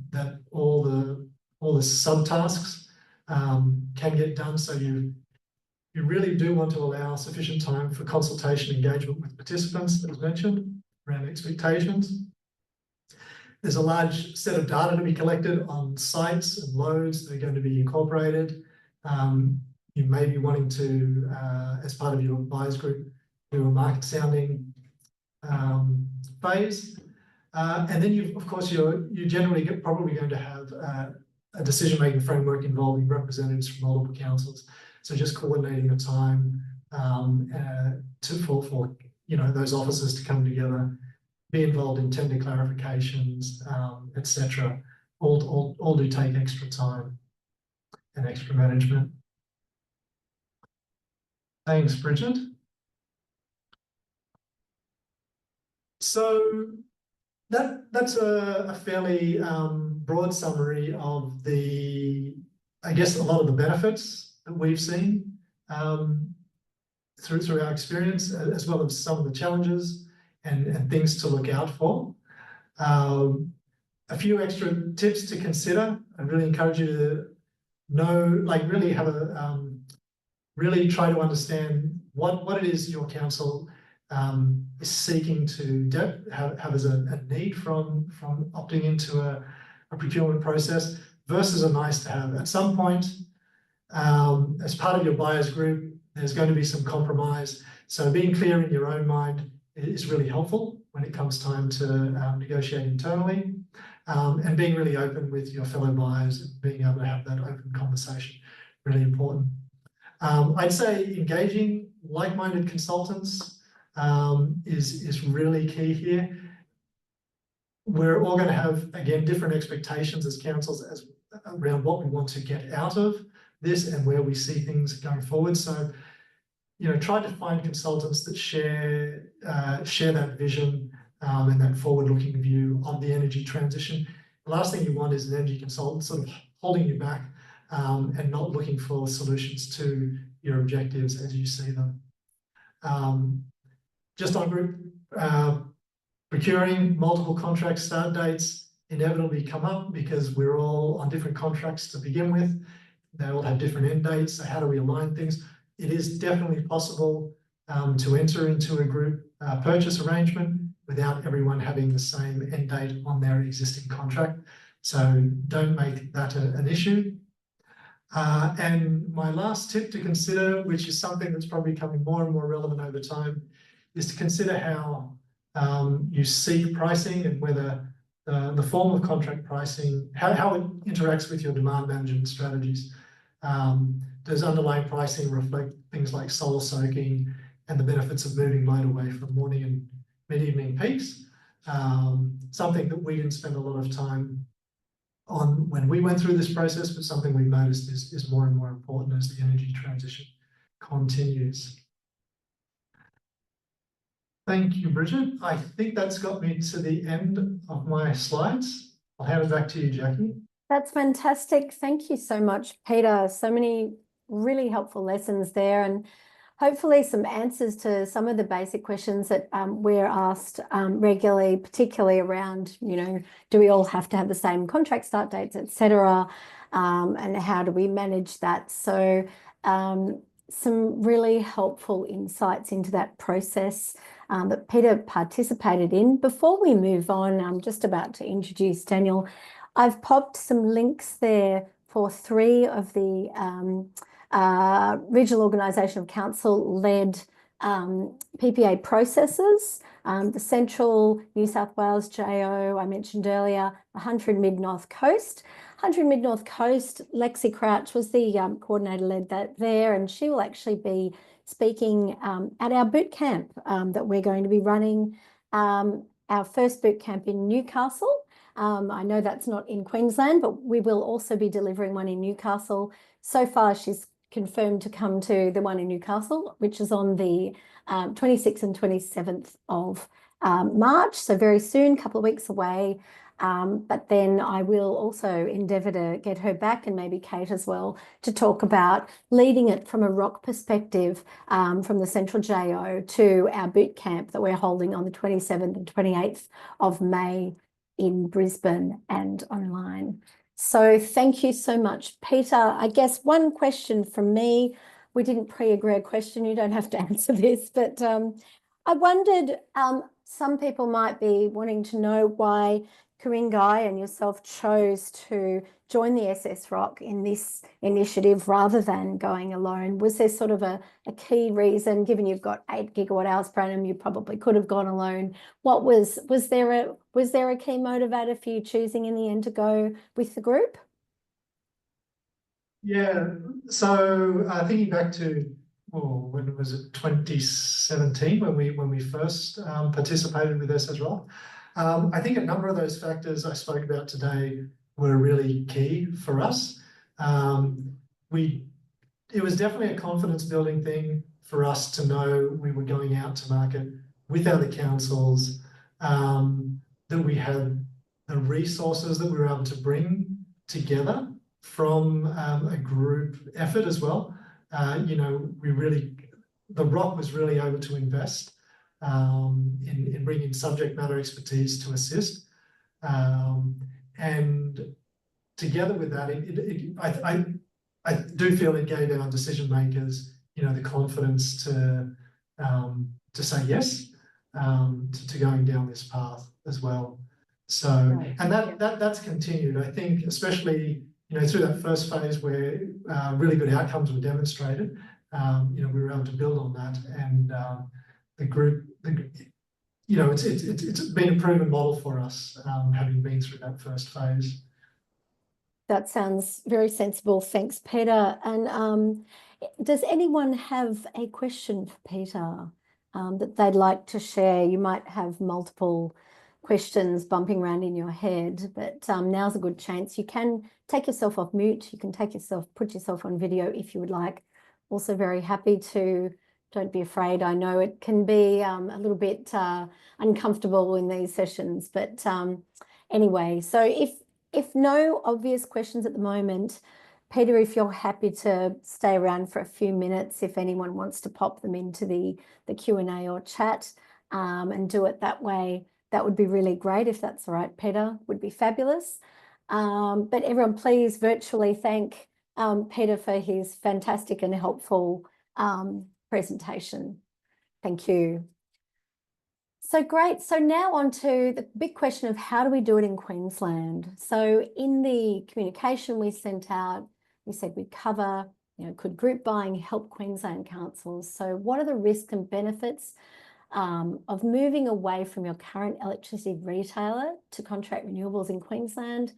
that all the subtasks can get done. So you really do want to allow sufficient time for consultation, engagement with participants, as mentioned, around expectations. There's a large set of data to be collected on sites and loads that are going to be incorporated. You may be wanting to, as part of your buyers group, do a market sounding phase. And then of course, you're generally probably going to have a decision-making framework involving representatives from multiple councils. So just coordinating the time for those officers to come together, be involved in tender clarifications, etc. All do take extra time and extra management. Thanks, Bridget. So that's a fairly broad summary of I guess, a lot of the benefits that we've seen through our experience, as well as some of the challenges and things to look out for. A few extra tips to consider. I really encourage you to know, really have really try to understand what it is your council is seeking to have as a need from opting into a procurement process versus a nice to have. At some point, as part of your buyers group, there's going to be some compromise. So being clear in your own mind is really helpful when it comes time to negotiate internally, and being really open with your fellow buyers and being able to have that open conversation, really important. I'd say engaging like-minded consultants is really key here. We're all going to have, again, different expectations as councils around what we want to get out of this and where we see things going forward. So, try to find consultants that share that vision and that forward-looking view of the energy transition. The last thing you want is an energy consultant sort of holding you back and not looking for solutions to your objectives as you see them. Just on group procuring, multiple contract start dates inevitably come up because we're all on different contracts to begin with. They all have different end dates. So how do we align things? It is definitely possible to enter into a group purchase arrangement without everyone having the same end date on their existing contract. So don't make that an issue. And my last tip to consider, which is something that's probably becoming more and more relevant over time, is to consider how you seek pricing and whether the form of contract pricing, how it interacts with your demand management strategies. Does underlying pricing reflect things like solar soaking and the benefits of moving load away from morning and mid-evening peaks? Something that we didn't spend a lot of time on when we went through this process, but something we've noticed is more and more important as the energy transition continues. Thank you, Bridget. I think that's got me to the end of my slides. I'll hand it back to you, Jackie. That's fantastic. Thank you so much, Peter. So many really helpful lessons there, and hopefully some answers to some of the basic questions that we're asked regularly, particularly around, do we all have to have the same contract start dates, etc., and how do we manage that? So some really helpful insights into that process that Peter participated in. Before we move on, I'm just about to introduce Daniel. I've popped some links there for 3 of the Regional Organisation of Council led PPA processes. The Central New South Wales JO, I mentioned earlier, 100 Mid-North Coast. 100 Mid-North Coast, Lexi Crouch was the coordinator led that there, and she will actually be speaking at our boot camp that we're going to be running, our first boot camp in Newcastle. I know that's not in Queensland, but we will also be delivering one in Newcastle. So far, she's confirmed to come to the one in Newcastle, which is on the 26th and 27th of March. So very soon, a couple of weeks away. But then I will also endeavour to get her back, and maybe Kate as well, to talk about leading it from a ROC perspective from the Central JO to our boot camp that we're holding on the 27th and 28th of May in Brisbane and online. So thank you so much, Peter. I guess one question from me. We didn't pre-agree a question. You don't have to answer this, but I wondered, some people might be wanting to know why Ku-ring-gai and yourself chose to join the SSROC in this initiative rather than going alone. Was there sort of a key reason, given you've got 8 gigawatt hours per annum, you probably could have gone alone? What was there a key motivator for you choosing in the end to go with the group? Yeah, so thinking back to, when was it, 2017 when we first participated with SSROC. I think a number of those factors I spoke about today were really key for us. It was definitely a confidence building thing for us to know we were going out to market with other councils, that we had the resources that we were able to bring together from a group effort as well. You know, the ROC was really able to invest in bringing subject matter expertise to assist. And together with that, I do feel it gave our decision makers, you know, the confidence to say yes to going down this path as well. So, right. And that's continued. I think, especially, you know, through that first phase where really good outcomes were demonstrated. You know, we were able to build on that, and the group, you know, it's been a proven model for us, having been through that first phase. That sounds very sensible. Thanks, Peter. And does anyone have a question for Peter that they'd like to share? You might have multiple questions bumping around in your head, but now's a good chance. You can take yourself off mute. You can put yourself on video if you would like. Also very happy to. Don't be afraid. I know it can be a little bit uncomfortable in these sessions, but anyway, so if no obvious questions at the moment, Peter, if you're happy to stay around for a few minutes, if anyone wants to pop them into the Q&A or chat and do it that way, that would be really great. If that's all right, Peter, would be fabulous. But everyone, please virtually thank Peter for his fantastic and helpful presentation. Thank you. So great. So now on to the big question of how do we do it in Queensland? So in the communication we sent out, we said we'd cover, you know, could group buying help Queensland councils? So what are the risks and benefits of moving away from your current electricity retailer to contract renewables in Queensland?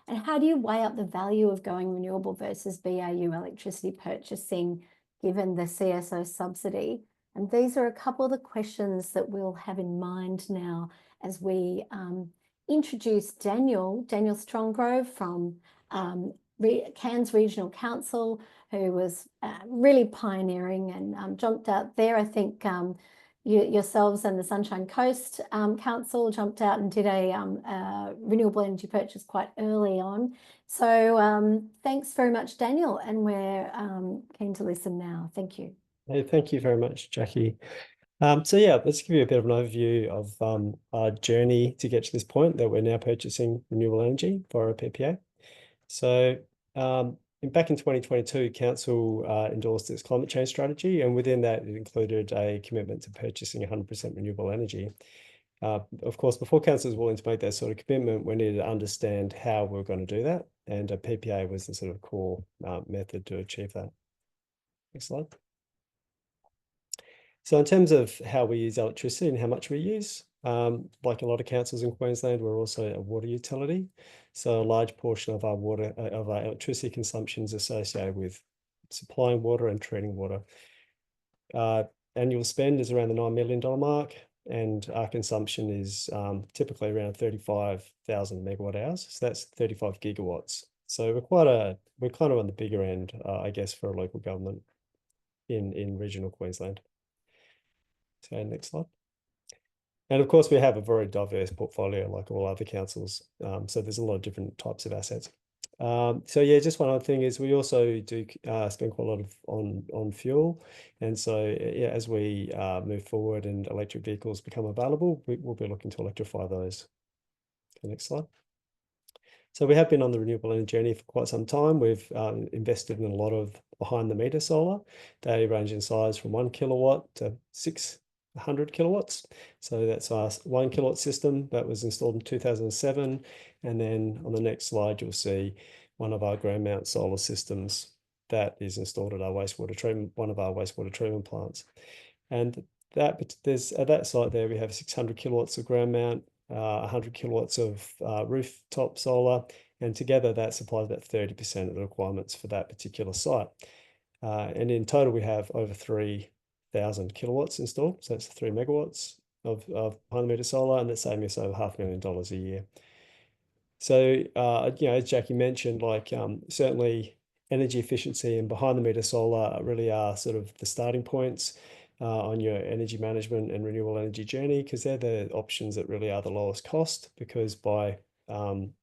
And how do you weigh up the value of going renewable versus BAU electricity purchasing given the CSO subsidy? And these are a couple of the questions that we'll have in mind now as we introduce Daniel Stronggrove from Cairns Regional Council, who was really pioneering and jumped out there. I think yourselves and the Sunshine Coast Council jumped out and did a renewable energy purchase quite early on. So thanks very much, Daniel, and we're keen to listen now. Thank you. Hey, thank you very much, Jackie. So yeah, let's give you a bit of an overview of our journey to get to this point that we're now purchasing renewable energy for a PPA. So back in 2022, Council endorsed its climate change strategy, and within that, it included a commitment to purchasing 100% renewable energy. Of course, before Council was willing to make that sort of commitment, we needed to understand how we were going to do that, and a PPA was the sort of core method to achieve that. Next slide. So in terms of how we use electricity and how much we use, like a lot of councils in Queensland, we're also a water utility. So a large portion of our water, of our electricity consumption is associated with supplying water and treating water. Annual spend is around the $9 million mark, and our consumption is typically around 35,000 megawatt hours. So that's 35 gigawatts. So we're kind of on the bigger end, I guess, for a local government in regional Queensland. So next slide. And of course, we have a very diverse portfolio like all other councils. So there's a lot of different types of assets. So yeah, just one other thing is we also do spend quite a lot on fuel. And so yeah, as we move forward and electric vehicles become available, we'll be looking to electrify those. Okay, next slide. So we have been on the renewable energy journey for quite some time. We've invested in a lot of behind the meter solar. They range in size from 1 kilowatt to 600 kilowatts. So that's our 1 kilowatt system that was installed in 2007. And then on the next slide, you'll see one of our ground mount solar systems that is installed at our wastewater treatment, one of our wastewater treatment plants. And there's at that site there, we have 600 kilowatts of ground mount, 100 kilowatts of rooftop solar, and together that supplies about 30% of the requirements for that particular site. And in total, we have over 3,000 kilowatts installed. So that's 3 megawatts of behind the meter solar, and that's saving us over $500,000 a year. So, you know, as Jackie mentioned, like certainly energy efficiency and behind the meter solar really are sort of the starting points on your energy management and renewable energy journey, because they're the options that really are the lowest cost, because by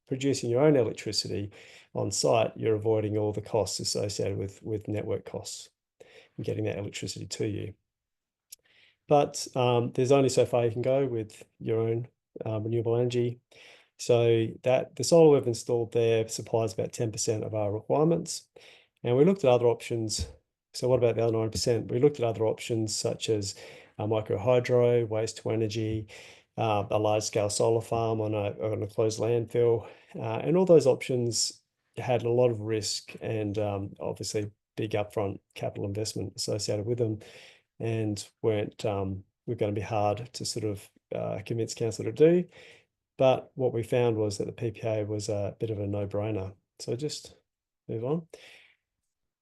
producing your own electricity on site, you're avoiding all the costs associated with network costs and getting that electricity to you. But there's only so far you can go with your own renewable energy. So that the solar we've installed there supplies about 10% of our requirements. And we looked at other options. So what about the other 9%? We looked at other options such as micro hydro, waste to energy, a large scale solar farm on a closed landfill. And all those options had a lot of risk and obviously big upfront capital investment associated with them, and were going to be hard to sort of convince council to do. But what we found was that the PPA was a bit of a no-brainer. So just move on.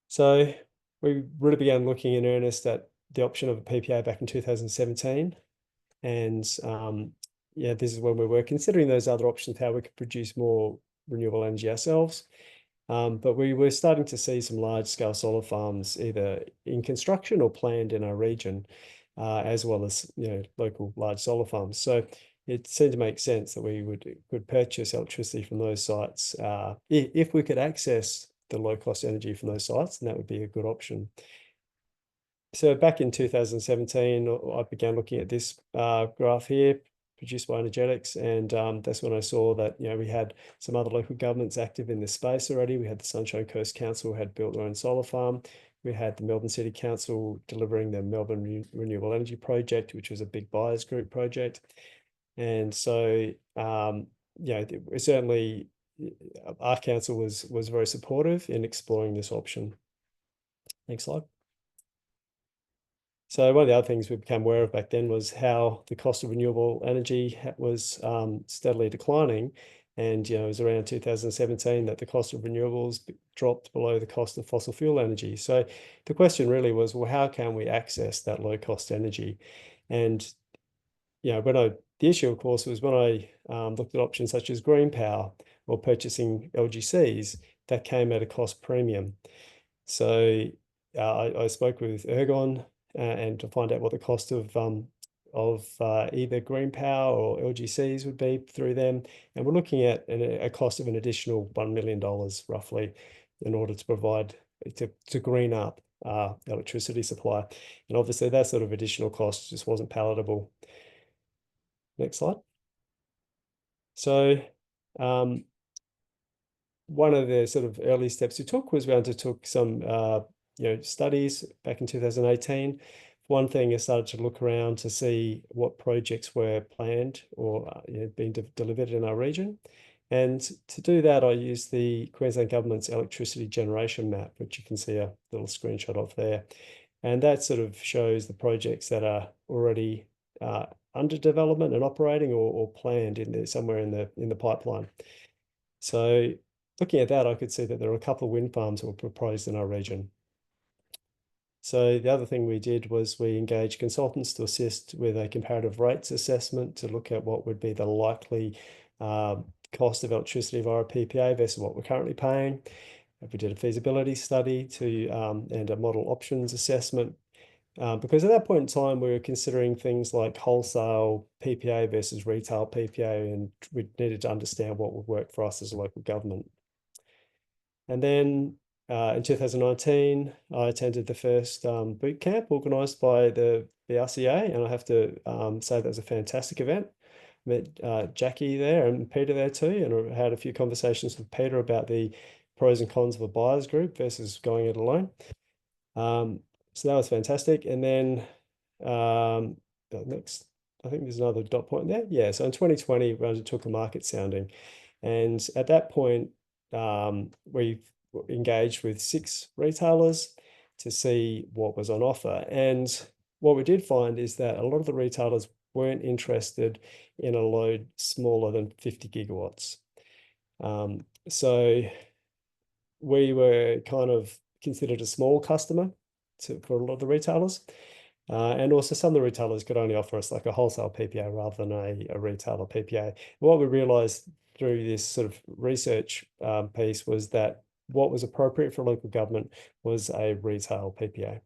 So we really began looking in earnest at the option of a PPA back in 2017. And yeah, this is when we were considering those other options, how we could produce more renewable energy ourselves. But we were starting to see some large-scale solar farms either in construction or planned in our region, as well as, you know, local large solar farms. So it seemed to make sense that we could purchase electricity from those sites if we could access the low-cost energy from those sites, and that would be a good option. So back in 2017, I began looking at this graph here, produced by Energetics, and that's when I saw that, you know, we had some other local governments active in this space already. We had the Sunshine Coast Council had built their own solar farm. We had the Melbourne City Council delivering the Melbourne Renewable Energy Project, which was a big buyers group project. And so, yeah, certainly our council was very supportive in exploring this option. Next slide. So one of the other things we became aware of back then was how the cost of renewable energy was steadily declining. And, you know, it was around 2017 that the cost of renewables dropped below the cost of fossil fuel energy. So the question really was, well, how can we access that low cost energy? And, you know, the issue, of course, was when I looked at options such as green power or purchasing LGCs, that came at a cost premium. So I spoke with Ergon and to find out what the cost of either green power or LGCs would be through them. And we're looking at a cost of an additional $1 million roughly in order to provide, to green up electricity supply. And obviously that sort of additional cost just wasn't palatable. Next slide. So one of the sort of early steps we took was we undertook some studies back in 2018. One thing, I started to look around to see what projects were planned or being delivered in our region. And to do that, I used the Queensland Government's electricity generation map, which you can see a little screenshot of there. And that sort of shows the projects that are already under development and operating or planned somewhere in the pipeline. So looking at that, I could see that there are a couple of wind farms that were proposed in our region. So the other thing we did was we engaged consultants to assist with a comparative rates assessment to look at what would be the likely cost of electricity via a PPA versus what we're currently paying. We did a feasibility study and a model options assessment. Because at that point in time, we were considering things like wholesale PPA versus retail PPA, and we needed to understand what would work for us as a local government. And then in 2019, I attended the first boot camp organised by the BRC-A, and I have to say that was a fantastic event. Met Jackie there and Peter there too, and I had a few conversations with Peter about the pros and cons of a buyers group versus going it alone. So that was fantastic. And then next, I think there's another dot point there. Yeah, so in 2020, we undertook a market sounding. And at that point, we engaged with 6 retailers to see what was on offer. And what we did find is that a lot of the retailers weren't interested in a load smaller than 50 gigawatts. So we were kind of considered a small customer for a lot of the retailers. And also some of the retailers could only offer us like a wholesale PPA rather than a retailer PPA. What we realized through this sort of research piece was that what was appropriate for local government was a retail PPA.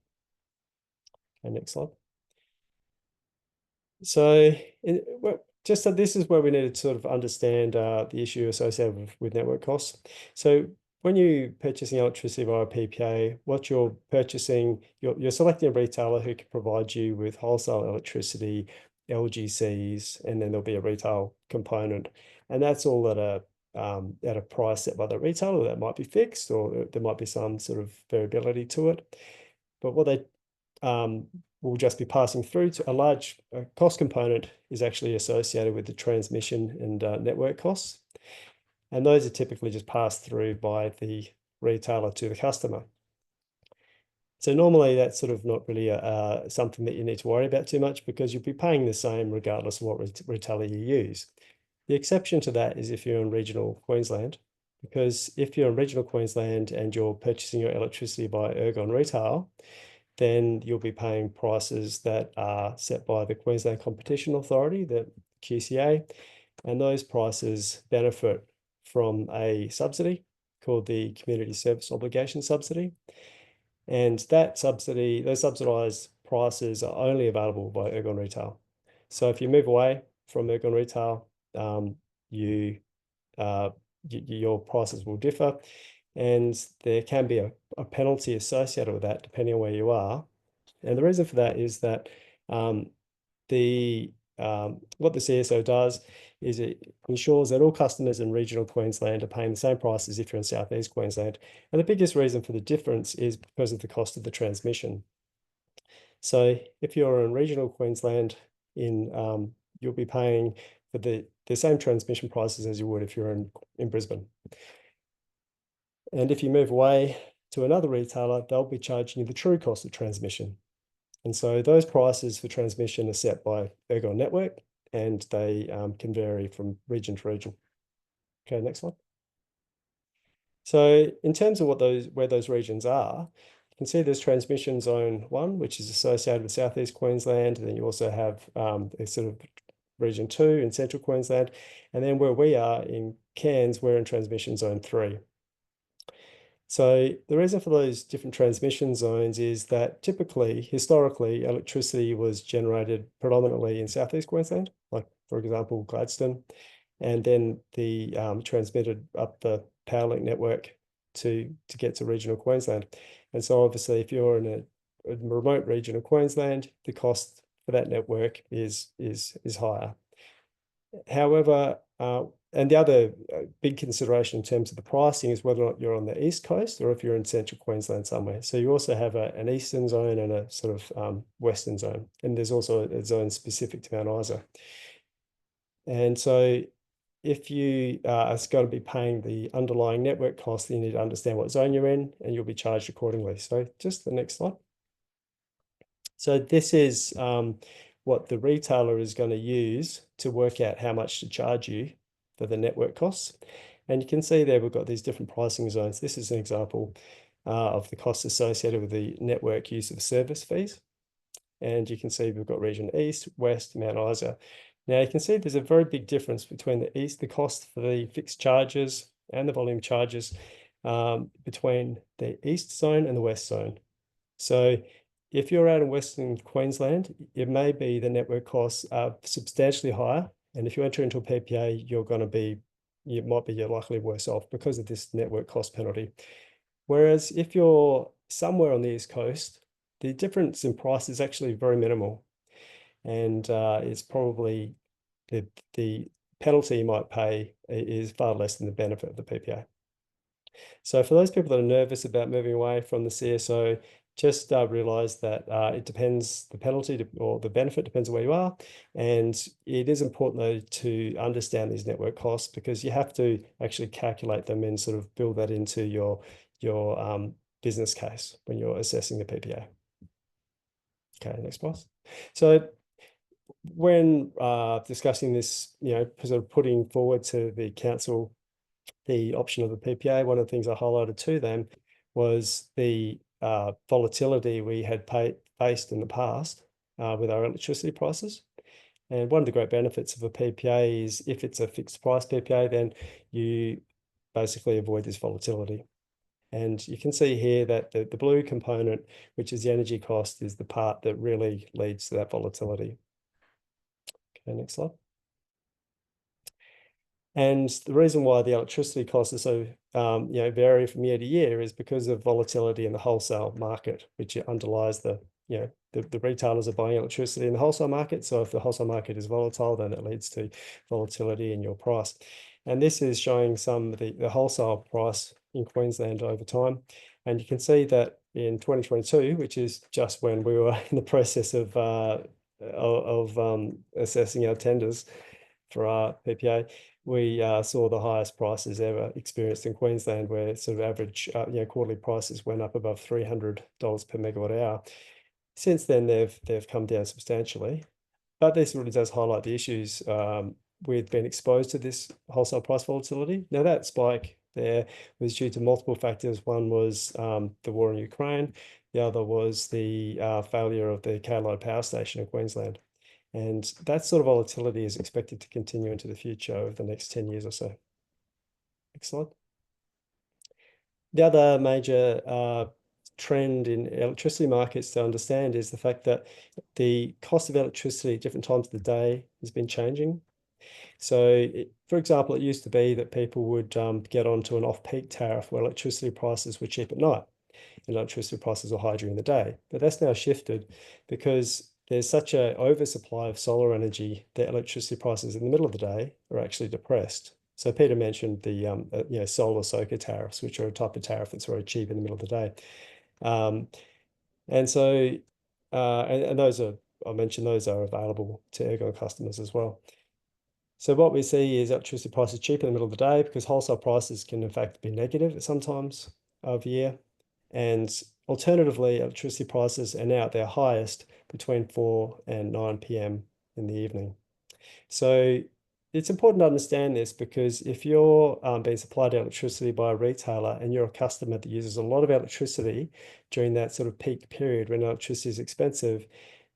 Okay, next slide. So this is where we need to sort of understand the issue associated with network costs. So when you're purchasing electricity via PPA, what you're purchasing, you're selecting a retailer who can provide you with wholesale electricity, LGCs, and then there'll be a retail component. And that's all at a price set by the retailer that might be fixed, or there might be some sort of variability to it. But what they will just be passing through to a large cost component is actually associated with the transmission and network costs. And those are typically just passed through by the retailer to the customer. So normally that's sort of not really something that you need to worry about too much, because you'll be paying the same regardless of what retailer you use. The exception to that is if you're in regional Queensland, because if you're in regional Queensland and you're purchasing your electricity by Ergon Retail, then you'll be paying prices that are set by the Queensland Competition Authority, the QCA, and those prices benefit from a subsidy called the Community Service Obligation Subsidy. And that subsidy, those subsidised prices are only available by Ergon Retail. So if you move away from Ergon Retail, your prices will differ, and there can be a penalty associated with that depending on where you are. And the reason for that is that what the CSO does is it ensures that all customers in regional Queensland are paying the same price as if you're in southeast Queensland. And the biggest reason for the difference is because of the cost of the transmission. So if you're in regional Queensland, you'll be paying for the same transmission prices as you would if you're in Brisbane. And if you move away to another retailer, they'll be charging you the true cost of transmission. And so those prices for transmission are set by Ergon Network, and they can vary from region to region. Okay, next slide. So in terms of where those regions are, you can see there's transmission zone 1, which is associated with southeast Queensland, and then you also have a sort of region 2 in central Queensland, and then where we are in Cairns, we're in transmission zone 3. So the reason for those different transmission zones is that typically, historically, electricity was generated predominantly in southeast Queensland, like for example, Gladstone, and then the transmitted up the Powerlink network to get to regional Queensland. And so obviously, if you're in a remote region of Queensland, the cost for that network is higher. However, and the other big consideration in terms of the pricing is whether or not you're on the east coast or if you're in central Queensland somewhere. So you also have an eastern zone and a sort of western zone, and there's also a zone specific to Mount Isa. And so if you are going to be paying the underlying network cost, you need to understand what zone you're in, and you'll be charged accordingly. So just the next slide. So this is what the retailer is going to use to work out how much to charge you for the network costs. And you can see there we've got these different pricing zones. This is an example of the costs associated with the network use of service fees. And you can see we've got region East, West, Mount Isa. Now you can see there's a very big difference between the East, the cost for the fixed charges and the volume charges between the East zone and the West zone. So if you're out in Western Queensland, it may be the network costs are substantially higher. And if you enter into a PPA, you're likely worse off because of this network cost penalty. Whereas if you're somewhere on the East Coast, the difference in price is actually very minimal. And it's probably the penalty you might pay is far less than the benefit of the PPA. So for those people that are nervous about moving away from the CSO, just realize that it depends, the penalty or the benefit depends on where you are. And it is important though to understand these network costs, because you have to actually calculate them and sort of build that into your business case when you're assessing the PPA. Okay, next boss. So when discussing this, sort of putting forward to the council the option of the PPA, one of the things I highlighted to them was the volatility we had faced in the past with our electricity prices. And one of the great benefits of a PPA is if it's a fixed price PPA, then you basically avoid this volatility. And you can see here that the blue component, which is the energy cost, is the part that really leads to that volatility. Okay, next slide. And the reason why the electricity costs are so vary from year to year is because of volatility in the wholesale market, which underlies the retailers are buying electricity in the wholesale market. So if the wholesale market is volatile, then it leads to volatility in your price. And this is showing some of the wholesale price in Queensland over time. And you can see that in 2022, which is just when we were in the process of assessing our tenders for our PPA, we saw the highest prices ever experienced in Queensland, where sort of average quarterly prices went up above $300 per megawatt hour. Since then, they've come down substantially, but this really does highlight the issues with being exposed to this wholesale price volatility. Now that spike there was due to multiple factors. One was the war in Ukraine. The other was the failure of the KLI power station in Queensland. And that sort of volatility is expected to continue into the future over the next 10 years or so. Next slide. The other major trend in electricity markets to understand is the fact that the cost of electricity at different times of the day has been changing. So, for example, it used to be that people would get onto an off-peak tariff where electricity prices were cheap at night and electricity prices were high during the day. But that's now shifted because there's such an oversupply of solar energy that electricity prices in the middle of the day are actually depressed. So Peter mentioned the solar soaker tariffs, which are a type of tariff that's very cheap in the middle of the day. And so, and those are, I mentioned those are available to Ergon customers as well. So what we see is electricity prices cheap in the middle of the day because wholesale prices can in fact be negative at some times of year. And alternatively, electricity prices are now at their highest between 4 and 9 p.m. in the evening. So it's important to understand this because if you're being supplied electricity by a retailer and you're a customer that uses a lot of electricity during that sort of peak period when electricity is expensive,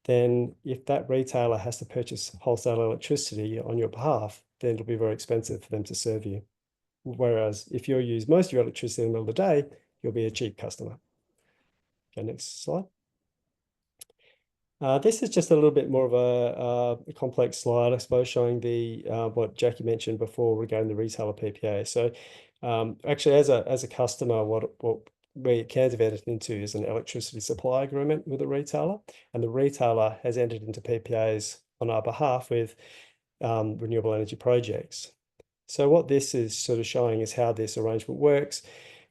then if that retailer has to purchase wholesale electricity on your behalf, then it'll be very expensive for them to serve you. Whereas if you use most of your electricity in the middle of the day, you'll be a cheap customer. Okay, next slide. This is just a little bit more of a complex slide, I suppose, showing the what Jackie mentioned before regarding the retailer PPA. So actually, as a customer, what we Cairns have entered into is an electricity supply agreement with a retailer, and the retailer has entered into PPAs on our behalf with renewable energy projects. So what this is sort of showing is how this arrangement works,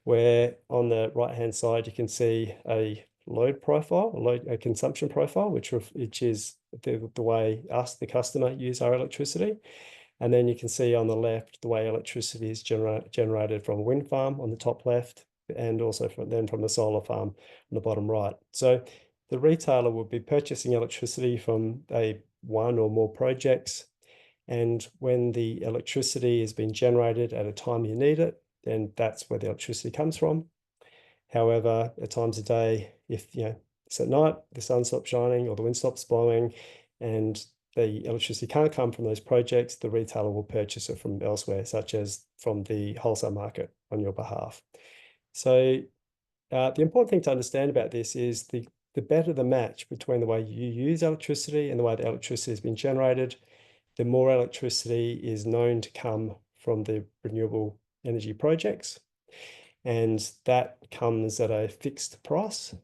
where on the right-hand side, you can see a load profile, a consumption profile, which is the way us, the customer, use our electricity. And then you can see on the left, the way electricity is generated from a wind farm on the top left, and also from the solar farm on the bottom right. So the retailer will be purchasing electricity from one or more projects. And when the electricity has been generated at a time you need it, then that's where the electricity comes from. However, at times of day, if it's at night, the sun stops shining or the wind stops blowing, and the electricity can't come from those projects, the retailer will purchase it from elsewhere, such as from the wholesale market on your behalf. So the important thing to understand about this is the better the match between the way you use electricity and the way the electricity has been generated, the more electricity is known to come from the renewable energy projects. And that comes at a fixed price.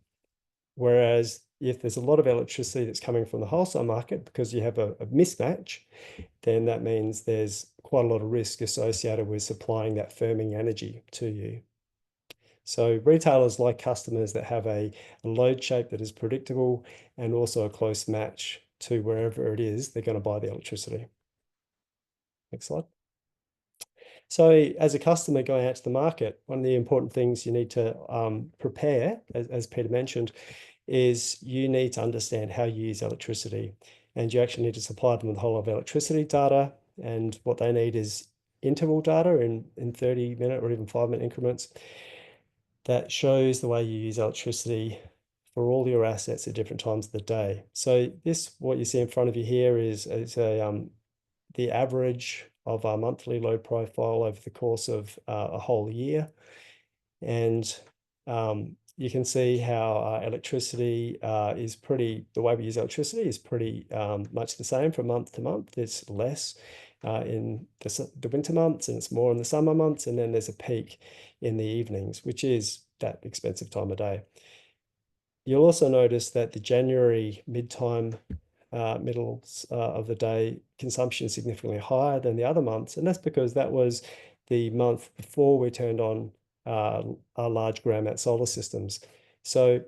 Whereas if there's a lot of electricity that's coming from the wholesale market because you have a mismatch, then that means there's quite a lot of risk associated with supplying that firming energy to you. So retailers like customers that have a load shape that is predictable and also a close match to wherever it is they're going to buy the electricity. Next slide. So as a customer going out to the market, one of the important things you need to prepare, as Peter mentioned, is you need to understand how you use electricity, and you actually need to supply them with a whole lot of electricity data, and what they need is interval data in 30-minute or even 5-minute increments that shows the way you use electricity for all your assets at different times of the day. So this, what you see in front of you here is the average of our monthly load profile over the course of a whole year. And you can see how electricity the way we use electricity is pretty much the same from month to month. It's less in the winter months, and it's more in the summer months. And then there's a peak in the evenings, which is that expensive time of day. You'll also notice that the January middle of the day consumption is significantly higher than the other months. And that's because that was the month before we turned on our large ground mount solar systems. So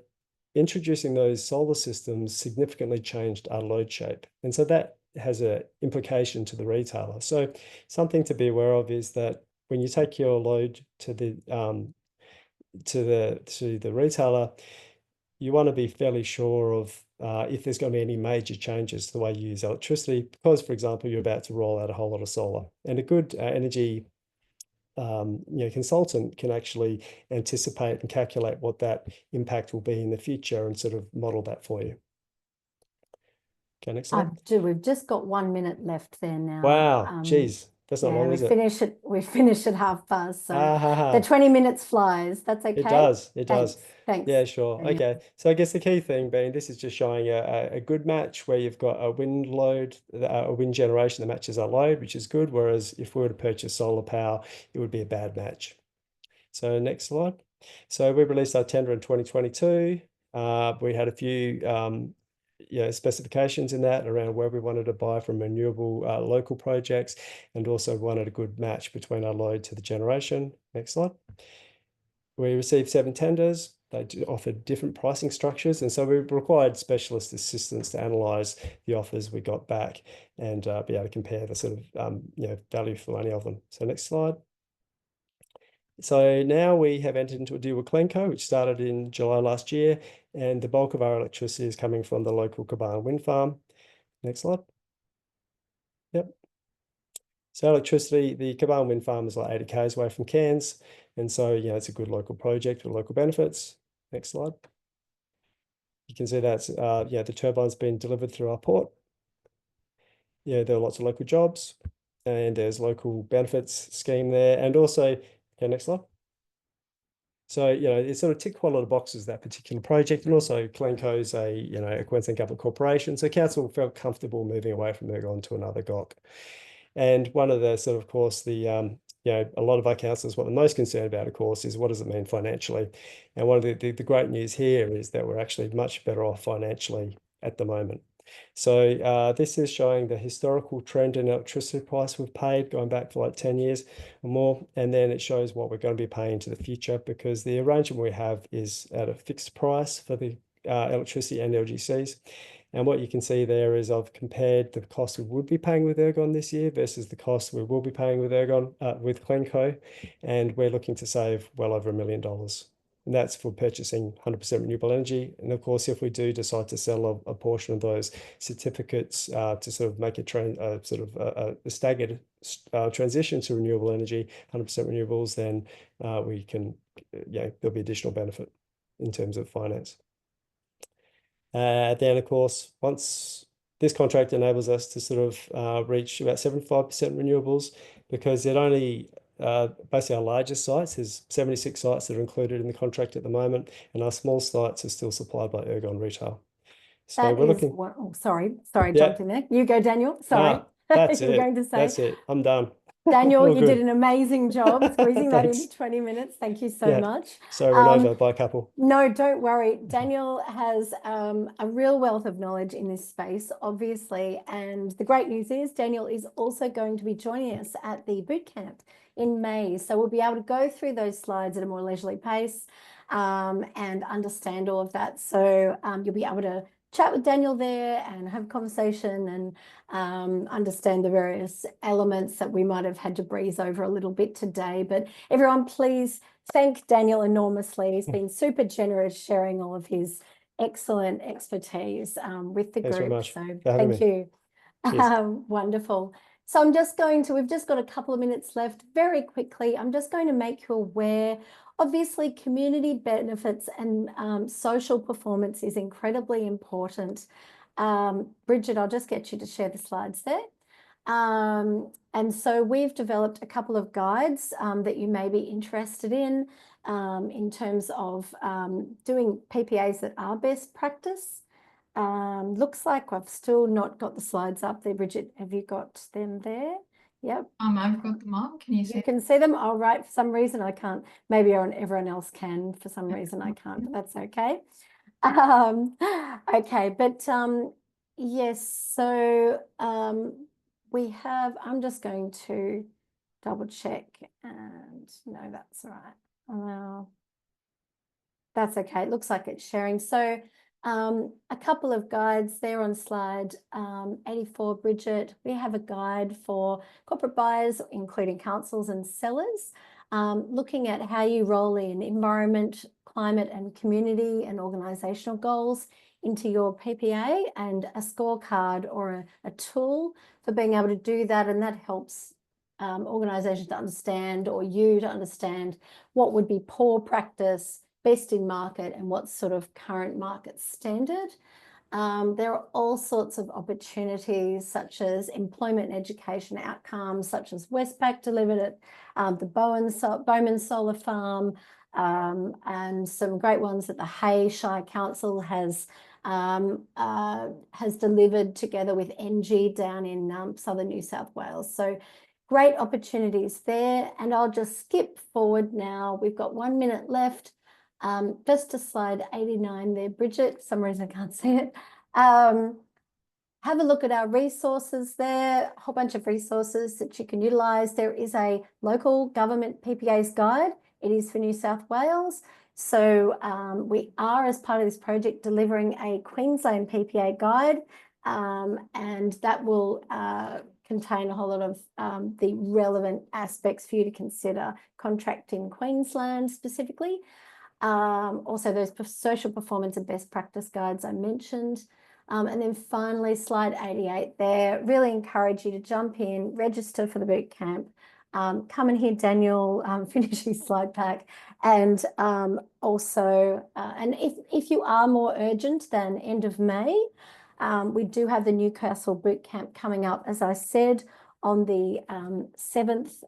introducing those solar systems significantly changed our load shape. And so that has an implication to the retailer. So something to be aware of is that when you take your load to the retailer, you want to be fairly sure of if there's going to be any major changes to the way you use electricity, because, for example, you're about to roll out a whole lot of solar. And a good energy consultant can actually anticipate and calculate what that impact will be in the future and sort of model that for you. Okay, next slide. We've just got 1 minute left there now. Wow, geez, that's not long, is it? We finish at 5:30, so the the 20 minutes flies. That's okay. It does. It does. Thanks. Yeah, sure. Daniel. Okay. So I guess the key thing being this is just showing a good match where you've got a wind load, a wind generation that matches our load, which is good. Whereas if we were to purchase solar power, it would be a bad match. So next slide. So we released our tender in 2022. We had a few specifications in that around where we wanted to buy from renewable local projects, and also wanted a good match between our load to the generation. Next slide. We received 7 tenders. They offered different pricing structures, and so we required specialist assistance to analyse the offers we got back and be able to compare the sort of value for money of them. So next slide. So now we have entered into a deal with Clenco, which started in July last year, and the bulk of our electricity is coming from the local Cairns wind farm. Next slide. Yep. So electricity, the Cairns wind farm is like 80 k's away from Cairns, and so it's a good local project with local benefits. Next slide. You can see that's the turbine's been delivered through our port. There are lots of local jobs, and there's local benefits scheme there, and also okay, next slide. So, it sort of ticked quite a lot of boxes, that particular project. And also Clenco's a Queensland Government corporation. So council felt comfortable moving away from Ergon to another GOC. And one of the sort of course, a lot of our councillors, what they're most concerned about, of course, is what does it mean financially? And one of the great news here is that we're actually much better off financially at the moment. So this is showing the historical trend in electricity price we've paid going back for like 10 years or more. And then it shows what we're going to be paying into the future, because the arrangement we have is at a fixed price for the electricity and LGCs. And what you can see there is I've compared the cost we would be paying with Ergon this year versus the cost we will be paying with Ergon with Clenco, and we're looking to save well over $1 million. and that's for purchasing 100% renewable energy. And of course, if we do decide to sell a portion of those certificates to sort of make a staggered transition to renewable energy, 100% renewables, then we can, there'll be additional benefit in terms of finance. Then, of course, once this contract enables us to sort of reach about 75% renewables, because it only basically our largest sites, there's 76 sites that are included in the contract at the moment, and our small sites are still supplied by Ergon Retail. So that we're is looking. Sorry, Yeah. jumped in there. You go, Daniel. Sorry. That's You were it. going to say. That's it. I'm done. Daniel, All you good. did an amazing job squeezing that into Thanks. 20 minutes. Thank you so much. So run over by a couple. No, don't worry. Daniel has a real wealth of knowledge in this space, obviously. And the great news is Daniel is also going to be joining us at the boot camp in May. So we'll be able to go through those slides at a more leisurely pace and understand all of that. So you'll be able to chat with Daniel there and have a conversation and understand the various elements that we might have had to breeze over a little bit today. But everyone, please thank Daniel enormously. He's been super generous sharing all of his excellent expertise with the Thanks very group. much So for having thank me. you. Wonderful. So we've just got a couple of minutes left. Very quickly, I'm just going to make you aware. Obviously, community benefits and social performance is incredibly important. Bridget, I'll just get you to share the slides there. And so we've developed a couple of guides that you may be interested in terms of doing PPAs that are best practice. Looks like I've still not got the slides up there. Bridget, have you got them there? Yep. I've got them up. Can you see? You can see them. All right. For some reason I can't. Maybe everyone else can. For some reason I can't, but that's okay. Okay, but yes. So we have. I'm just going to double check, and no, that's all right. That's okay. It looks like it's sharing. So a couple of guides there on slide 84, Bridget. We have a guide for corporate buyers, including councils and sellers, looking at how you roll in environment, climate and community and organisational goals into your PPA, and a scorecard or a tool for being able to do that. And that helps organisations to understand, or you to understand, what would be poor practice, best in market, and what's sort of current market standard. There are all sorts of opportunities, such as employment and education outcomes, such as Westpac delivered at the Bowman Solar Farm, and some great ones that the Hay Shire Council has delivered together with NG down in southern New South Wales. So great opportunities there. And I'll just skip forward now. We've got 1 minute left. Just to slide 89 there, Bridget. For some reason I can't see it. Have a look at our resources there, a whole bunch of resources that you can utilise. There is a local government PPAs guide. It is for New South Wales. So we are, as part of this project, delivering a Queensland PPA guide, and that will contain a whole lot of the relevant aspects for you to consider contracting Queensland specifically. Also those social performance and best practice guides I mentioned. And then finally, slide 88 there, really encourage you to jump in, register for the boot camp, come and hear Daniel finish his slide pack. And also, and if you are more urgent than end of May, we do have the Newcastle boot camp coming up, as I said, on the 26th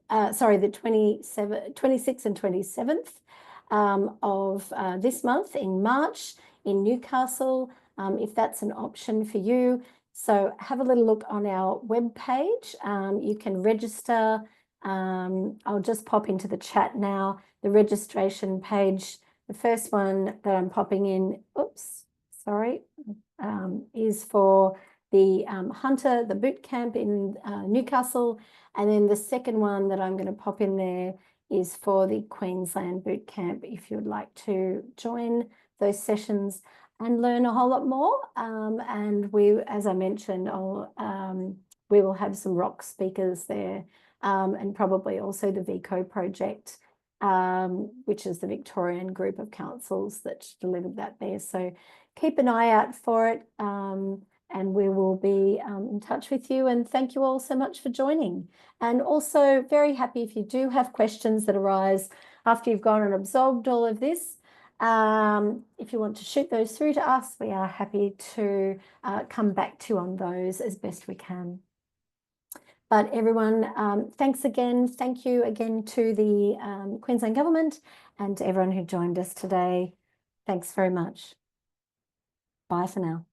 and 27th. Of this month in March in Newcastle, if that's an option for you. So have a little look on our webpage. You can register. I'll just pop into the chat now, the registration page. The first one that I'm popping in, is for the Hunter, the boot camp in Newcastle. And then the second one that I'm going to pop in there is for the Queensland boot camp, if you'd like to join those sessions and learn a whole lot more. And we, as I mentioned, we will have some rock speakers there, and probably also the VCO project which is the Victorian group of councils that delivered that there. So keep an eye out for it, and we will be in touch with you. And thank you all so much for joining. And also very happy if you do have questions that arise after you've gone and absorbed all of this. If you want to shoot those through to us, we are happy to come back to you on those as best we can. But everyone, thanks again. Thank you again to the Queensland Government and to everyone who joined us today. Thanks very much. Bye for now.